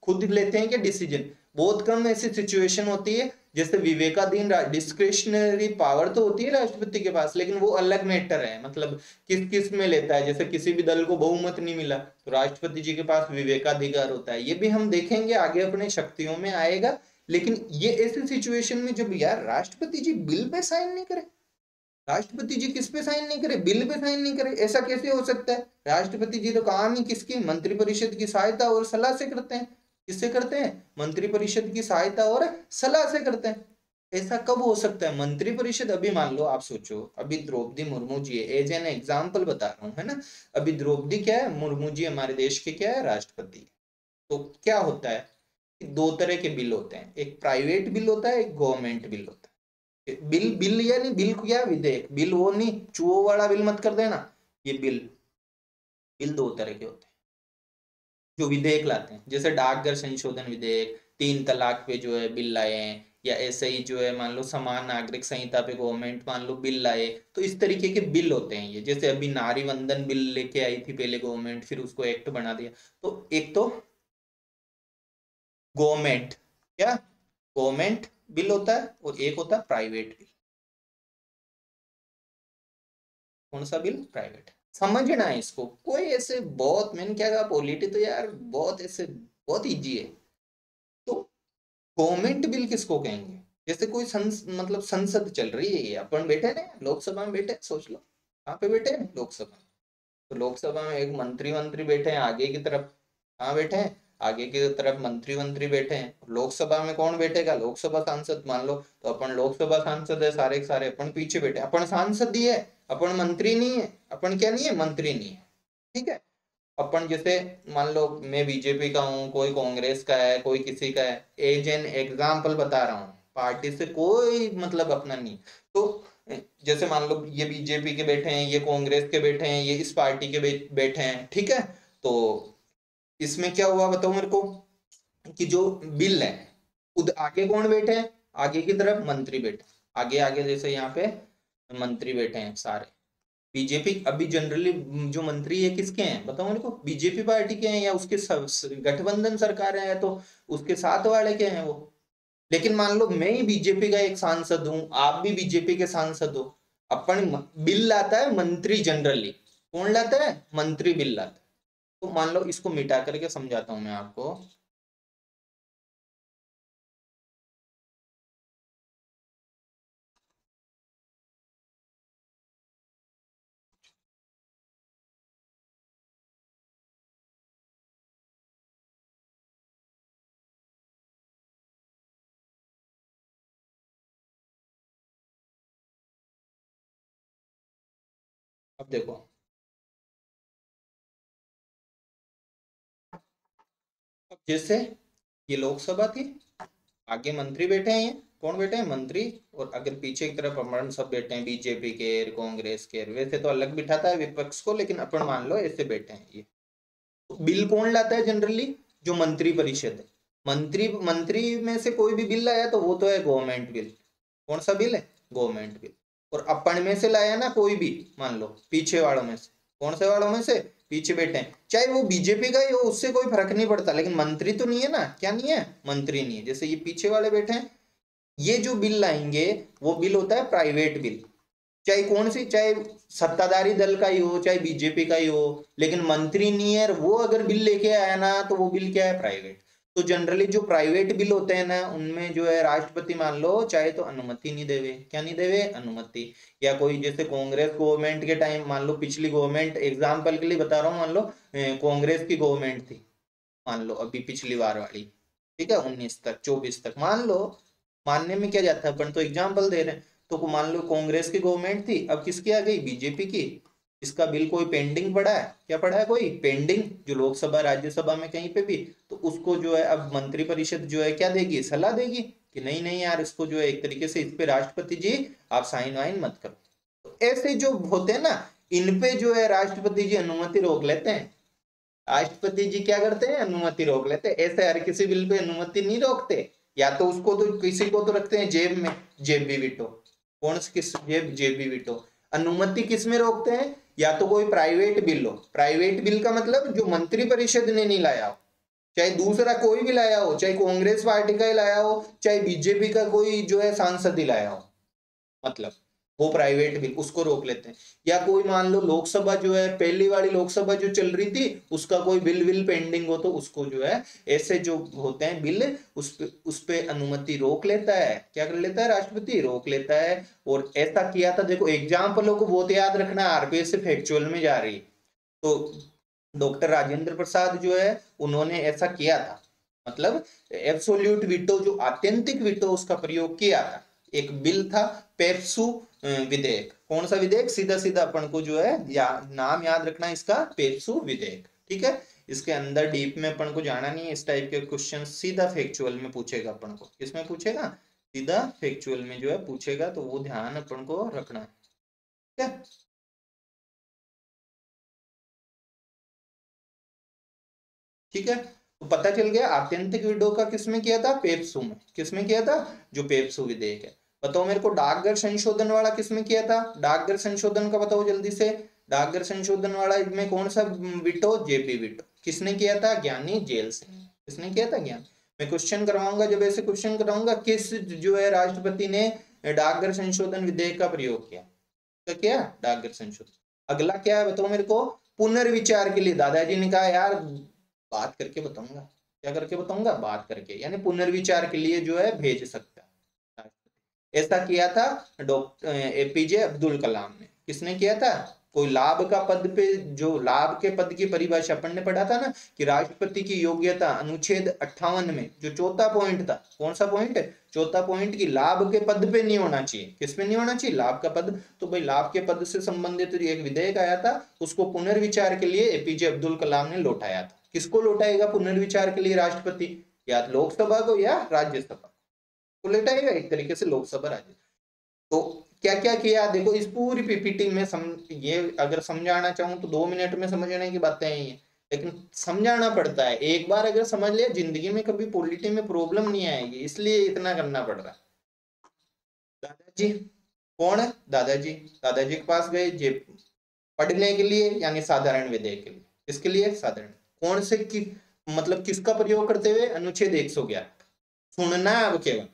खुद लेते हैं क्या डिसीजन? बहुत कम ऐसी सिचुएशन होती है, जैसे विवेकाधीन डिस्क्रिशनरी पावर तो होती है राष्ट्रपति के पास, लेकिन वो अलग मैटर है। मतलब किस किस में लेता है, जैसे किसी भी दल को बहुमत नहीं मिला तो राष्ट्रपति जी के पास विवेकाधिकार होता है। ये भी हम देखेंगे आगे, अपने शक्तियों में आएगा। लेकिन ये ऐसी सिचुएशन में जब यार राष्ट्रपति जी बिल पे साइन नहीं करे, राष्ट्रपति जी किस पे साइन नहीं करे? बिल पे साइन नहीं करे, ऐसा कैसे हो सकता है? राष्ट्रपति जी तो काम ही किसकी? मंत्रिपरिषद की सहायता और सलाह से करते हैं। किससे करते हैं? मंत्रिपरिषद की सहायता और सलाह से करते हैं। ऐसा कब हो सकता है? मंत्रिपरिषद, अभी मान लो आप सोचो, अभी द्रौपदी मुर्मू जी है, एज एन एग्जाम्पल बता रहा हूँ, है ना। अभी द्रौपदी क्या है? मुर्मू जी हमारे देश के क्या है? राष्ट्रपति। तो क्या होता है? दो तरह के बिल होते हैं, एक प्राइवेट बिल होता है, एक गवर्नमेंट बिल होता है। बिल बिल यानी बिल क्या? विधेयक। बिल वो नहीं चूहो वाला बिल मत कर देना। ये बिल बिल दो तरह के होते हैं जो विधेयक लाते हैं। जैसे डाकघर संशोधन विधेयक, 3 तलाक पे जो है बिल लाए हैं, या ऐसे ही जो है मान लो समान नागरिक संहिता पे गवर्नमेंट मान लो बिल लाए। तो इस तरीके के बिल होते हैं ये। जैसे अभी नारी वंदन बिल लेके आई थी पहले गवर्नमेंट, फिर उसको एक्ट बना दिया। तो एक तो गवर्नमेंट, क्या गवर्नमेंट बिल होता है, और एक होता है प्राइवेट बिल। कौन सा बिल? प्राइवेट। समझना है इसको। कोई ऐसे बहुत, मैंने क्या कहा, पॉलिटी तो यार बहुत ऐसे बहुत इजी है। तो गवर्नमेंट बिल किसको कहेंगे? जैसे कोई मतलब संसद चल रही है, ये अपन बैठे ना लोकसभा में बैठे, सोच लो कहाँ पे बैठे हैं? लोकसभा में। तो लोकसभा में एक मंत्री बैठे हैं आगे की तरफ। कहाँ बैठे हैं? आगे की तरफ मंत्री बैठे हैं। लोकसभा में कौन बैठेगा? लोकसभा सांसद मान लो। तो अपन लोकसभा सांसद है, सारे के सारे अपन पीछे बैठे, अपन सांसद ही है, अपन मंत्री नहीं है। अपन क्या नहीं है? मंत्री नहीं है, ठीक है। अपन जैसे मान लो मैं बीजेपी का हूँ, कोई कांग्रेस का है, कोई किसी का है, एज एन एग्जाम्पल बता रहा हूँ, पार्टी से कोई मतलब अपना नहीं। तो जैसे मान लो ये बीजेपी के बैठे हैं, ये कांग्रेस के बैठे हैं, ये इस पार्टी के बैठे हैं, ठीक है। तो इसमें क्या हुआ बताओ मेरे को, कि जो बिल है खुद आगे कौन बैठे हैं? आगे की तरफ मंत्री बैठे, आगे आगे जैसे यहाँ पे मंत्री बैठे हैं सारे बीजेपी। अभी जनरली जो मंत्री है किसके हैं बताओ मेरे को? बीजेपी पार्टी के हैं, या उसके गठबंधन सरकार है, या तो उसके साथ वाले के हैं वो। लेकिन मान लो मैं ही बीजेपी का एक सांसद हूं, आप भी बीजेपी के सांसद हो, अपन बिल लाता है मंत्री जनरली, कौन लाता है? मंत्री बिल लाता है। तो मान लो इसको मिटा करके समझाता हूं मैं आपको। अब देखो, अब जैसे ये लोकसभा थी, आगे मंत्री बैठे हैं, ये कौन बैठे हैं? मंत्री। और अगर पीछे की तरफ अपन सब बैठे हैं, बीजेपी के, कांग्रेस के, वैसे तो अलग बिठाता है विपक्ष को, लेकिन अपन मान लो ऐसे बैठे हैं ये। तो बिल कौन लाता है जनरली? जो मंत्री परिषद है। मंत्री मंत्री में से कोई भी बिल लाया तो वो तो है गवर्नमेंट बिल। कौन सा बिल है? Government bill. और अपन में से लाया ना कोई भी, मान लो पीछे वालों में से, कौन से वालों में से? पीछे बैठे हैं, चाहे वो बीजेपी का ही हो, उससे कोई फर्क नहीं पड़ता, लेकिन मंत्री तो नहीं है ना। क्या नहीं है? मंत्री नहीं है। जैसे ये पीछे वाले बैठे हैं, ये जो बिल लाएंगे वो बिल होता है प्राइवेट बिल, चाहे कौन सी, चाहे सत्ताधारी दल का ही हो, चाहे बीजेपी का ही हो, लेकिन मंत्री नहीं है, वो अगर बिल लेके आया ना तो वो बिल क्या है? प्राइवेट। तो जनरली जो प्राइवेट बिल होते हैं ना, उनमें जो है राष्ट्रपति मान लो चाहे तो अनुमति नहीं देवे। क्या नहीं देवे? अनुमति। या कोई जैसे कांग्रेस गवर्नमेंट के टाइम, मान लो पिछली गवर्नमेंट, एग्जाम्पल के लिए बता रहा हूँ, मान लो कांग्रेस की गवर्नमेंट थी, मान लो अभी पिछली बार वाली, ठीक है, 19 तक 24 तक मान लो, मानने में क्या जाता है, अपन तो एग्जाम्पल दे रहे हैं। तो मान लो कांग्रेस की गवर्नमेंट थी, अब किसकी आ गई? बीजेपी की। इसका बिल कोई पेंडिंग पड़ा है, क्या पड़ा है? कोई पेंडिंग, जो लोकसभा राज्यसभा में कहीं पे भी, तो उसको जो है अब मंत्री परिषद जो है क्या देगी? सलाह देगी कि नहीं नहीं यार, इसको जो है एक तरीके से इस पे राष्ट्रपति जी आप साइन वाइन मत करो। तो ऐसे जो होते हैं ना, इन पे जो है राष्ट्रपति जी अनुमति रोक लेते हैं। राष्ट्रपति जी क्या करते हैं? अनुमति रोक लेते हैं। ऐसे हर किसी बिल पे अनुमति नहीं रोकते, या तो उसको तो किसी को तो रखते हैं जेब में, जेब भी विटो। कौन सी किस जेब? जेब भी विटो। अनुमति किस में रोकते हैं? या तो कोई प्राइवेट बिल हो, प्राइवेट बिल का मतलब जो मंत्री परिषद ने नहीं लाया हो, चाहे दूसरा कोई भी लाया हो, चाहे कांग्रेस पार्टी का ही लाया हो, चाहे बीजेपी का कोई जो है सांसद ही लाया हो, मतलब वो प्राइवेट बिल, उसको रोक लेते हैं। या कोई मान लो लोकसभा जो है, पहली वाली लोकसभा जो चल रही थी, उसका कोई बिल पेंडिंग हो, तो उसको जो है ऐसे जो होते हैं बिल, उस पे अनुमति रोक लेता है। क्या कर लेता है? राष्ट्रपति रोक लेता है। और ऐसा किया था, देखो एग्जाम्पलों को बहुत याद रखना, आरपीएस से फैक्चुअल में जा रही। तो डॉक्टर राजेंद्र प्रसाद जो है, उन्होंने ऐसा किया था, मतलब एब्सोल्यूट वीटो, जो आत्यंतिक वीटो, उसका प्रयोग किया था। एक बिल था पेप्सू विधेयक। कौन सा विधेयक? सीधा सीधा अपन को जो है नाम याद रखना इसका, पेप्सू विधेयक, ठीक है। इसके अंदर डीप में अपन को जाना नहीं है, इस टाइप के क्वेश्चन सीधा फैक्चुअल में पूछेगा अपन को। किसमें पूछेगा? सीधा फैक्चुअल में जो है पूछेगा, तो वो ध्यान अपन को रखना है, ठीक है। ठीक है, तो पता चल गया आत्यंतिक विडो का किसमें किया था? पेप्सू में। किसमें किया था? जो पेप्सू विधेयक है। बताओ मेरे को, डाकघर संशोधन वाला किसमें किया था? डाकघर संशोधन का बताओ जल्दी से। डाकघर संशोधन वाला में कौन सा विटो? जेपी विटो। किसने किया था? ज्ञानी जेल सिंह। किसने किया था? ज्ञान। मैं क्वेश्चन करवाऊंगा, जब ऐसे क्वेश्चन कराऊंगा, किस जो है राष्ट्रपति ने डाकघर संशोधन विधेयक का प्रयोग किया? तो क्या? डाकघर संशोधन। अगला क्या है बताओ मेरे को? पुनर्विचार के लिए। दादाजी ने कहा यार बात करके बताऊंगा। क्या करके बताऊंगा? बात करके, यानी पुनर्विचार के लिए जो है भेज सकता है। ऐसा किया था डॉक्टर एपीजे अब्दुल कलाम ने। किसने किया था? कोई लाभ का पद पे, जो लाभ के पद की परिभाषा अपन ने पढ़ा था ना, कि राष्ट्रपति की योग्यता अनुच्छेद 58 में जो चौथा पॉइंट था, कौन सा पॉइंट है? चौथा पॉइंट, की लाभ के पद पे नहीं होना चाहिए। किस पे नहीं होना चाहिए? लाभ का पद। तो भाई लाभ के पद से संबंधित एक विधेयक आया था, उसको पुनर्विचार के लिए एपीजे अब्दुल कलाम ने लौटाया था। किसको लौटाएगा पुनर्विचार के लिए राष्ट्रपति? या लोकसभा को या राज्यसभा को लौटाएगा, एक तरीके से लोकसभा राज्य। तो क्या क्या किया देखो, इस पूरी पीपीटी में ये अगर समझाना चाहूँ तो 2 मिनट में समझने की बातें हैं ये, लेकिन समझाना पड़ता है। एक बार अगर समझ लिया, जिंदगी में कभी पॉलिटी में प्रॉब्लम नहीं आएगी, इसलिए इतना करना पड़ रहा है। दादाजी कौन है? दादाजी, दादाजी के पास गए जे पढ़ने के लिए, यानी साधारण विधेयक के लिए। इसके लिए साधारण, कौन से मतलब किसका प्रयोग करते हुए? अनुच्छेद 111। सुनना है अब केवल,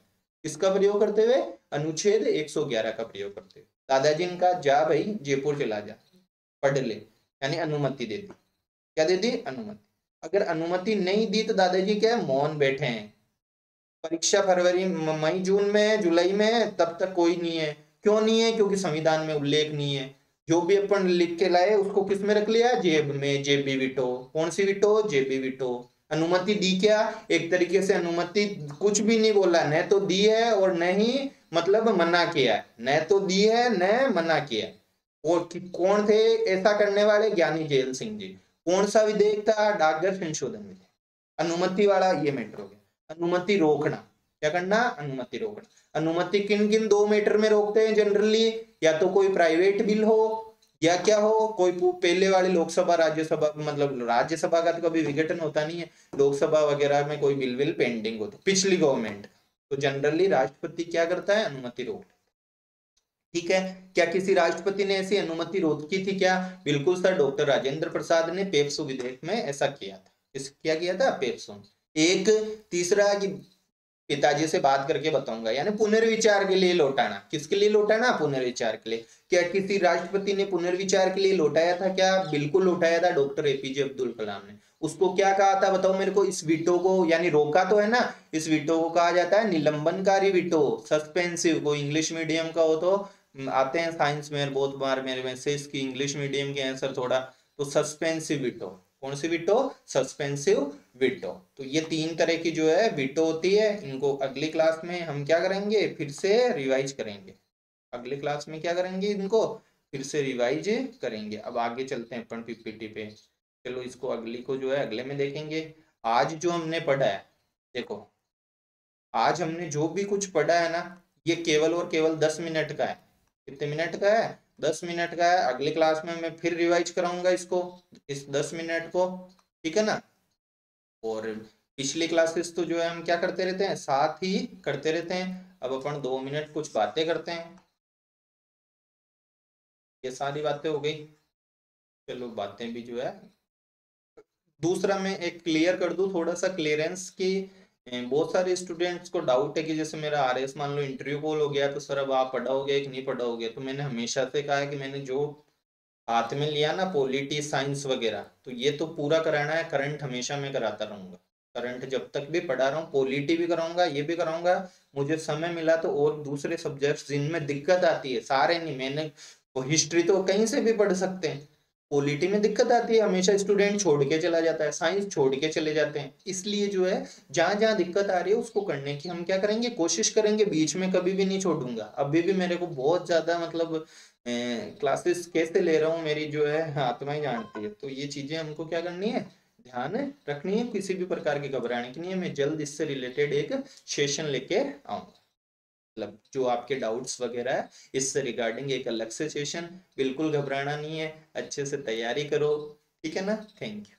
किसका प्रयोग करते हुए? अनुच्छेद 111 का प्रयोग करते हुए। दादाजी ने कहा जा भाई जयपुर चला जा, पढ़ ले, यानी अनुमति दे दी। क्या दे दी? अनुमति। अगर अनुमति नहीं दी तो दादाजी क्या है, मौन बैठे हैं। परीक्षा फरवरी मई जून में है, जुलाई में है, तब तक कोई नहीं है। क्यों नहीं है? क्योंकि संविधान में उल्लेख नहीं है। जो भी अपन लिख के लाए उसको किस में रख लिया? जेब में, जेबी विटो। कौन सी विटो? जेबी विटो। अनुमति दी क्या? एक तरीके से अनुमति कुछ भी नहीं बोला, न तो दी है और न ही मतलब मना किया है। न तो दी है न मना किया। और कौन थे ऐसा करने वाले? ज्ञानी जेल सिंह जी। कौन सा विधेयक था? डाकघर संशोधन विधेयक। अनुमति वाला ये मैटर हो गया। अनुमति रोकना, क्या करना? अनुमति रोकना। अनुमति किन किन 2 मीटर में रोकते हैं जनरली? या तो कोई प्राइवेट बिल हो, या क्या हो, कोई पहले वाले लोकसभा राज्यसभा, मतलब राज्यसभा का तो कभी विघटन होता नहीं है, लोकसभा वगैरह में कोई बिल पेंडिंग हो तो पिछली गवर्नमेंट, तो जनरली राष्ट्रपति क्या करता है? अनुमति रोक। ठीक है, क्या किसी राष्ट्रपति ने ऐसी अनुमति रोकी थी क्या? बिल्कुल सर, डॉक्टर राजेंद्र प्रसाद ने पेप्सो विधेयक में ऐसा किया था। क्या किया था? पेप्सो। एक तीसरा कि पिताजी से बात करके बताऊंगा, यानी पुनर्विचार के लिए लौटाना। किसके लिए लौटाना? पुनर्विचार के लिए। क्या किसी राष्ट्रपति ने पुनर्विचार के लिए लौटाया था क्या? बिल्कुल लौटाया था, डॉक्टर एपीजे अब्दुल कलाम ने। उसको क्या कहा था बताओ मेरे को? इस वीटो को, यानी रोका तो है ना, इस वीटो को कहा जाता है निलंबनकारी वीटो, सस्पेंसिव। कोई इंग्लिश मीडियम का हो तो आते हैं साइंस में बहुत बार मेरे मैसेज की, इंग्लिश मीडियम के आंसर थोड़ा, तो सस्पेंसिव वीटो। कौन सी विटो? सस्पेंसिव विटो। तो ये 3 तरह की जो है विटो होती है। इनको अगली क्लास में हम क्या करेंगे? फिर से रिवाइज करेंगे। अगली क्लास में क्या करेंगे? इनको फिर से रिवाइज करेंगे। अब आगे चलते हैं अपन पीपीटी पे। चलो इसको अगली को जो है अगले में देखेंगे। आज जो हमने पढ़ा है, देखो आज हमने जो भी कुछ पढ़ा है ना, ये केवल और केवल 10 मिनट का है। कितने मिनट का है? 10 मिनट का है। अगली क्लास में मैं फिर रिवाइज कराऊंगा इसको, इस 10 मिनट को। ठीक है ना? और पिछली क्लासेस तो जो है हम क्या करते रहते हैं? साथ ही करते रहते हैं। अब अपन 2 मिनट कुछ बातें करते हैं। ये सारी बातें हो गई। चलो बातें भी जो है, दूसरा मैं एक क्लियर कर दूं थोड़ा सा क्लियरेंस की। बहुत सारे स्टूडेंट्स को डाउट है कि जैसे मेरा आरएस मान लो इंटरव्यू कॉल हो गया तो सर अब आप पढ़ाओगे कि नहीं पढ़ाओगे? तो मैंने हमेशा से कहा है कि मैंने जो हाथ में लिया ना पॉलिटी साइंस वगैरह, तो ये तो पूरा कराना है। करंट हमेशा मैं कराता रहूंगा। करंट जब तक भी पढ़ा रहा हूँ, पॉलिटी भी कराऊंगा, ये भी कराऊंगा। मुझे समय मिला तो और दूसरे सब्जेक्ट्स जिनमें दिक्कत आती है, सारे नहीं, मैंने हिस्ट्री तो कहीं से भी पढ़ सकते हैं, पॉलिटी में दिक्कत आती है, हमेशा स्टूडेंट छोड़ के चला जाता है, साइंस छोड़ के चले जाते हैं। इसलिए जो है जहां जहां दिक्कत आ रही है उसको करने की हम क्या करेंगे? कोशिश करेंगे। बीच में कभी भी नहीं छोड़ूंगा। अभी भी मेरे को बहुत ज्यादा मतलब क्लासेस कैसे ले रहा हूँ मेरी जो है आत्मा ही जानती है। तो ये चीजें हमको क्या करनी है? ध्यान रखनी है। किसी भी प्रकार की घबराने की नहीं है। मैं जल्द इससे रिलेटेड एक सेशन लेके आऊंगा, मतलब जो आपके डाउट्स वगैरह है इससे रिगार्डिंग एक अलग से सेशन। बिल्कुल घबराना नहीं है, अच्छे से तैयारी करो। ठीक है ना? Thank you.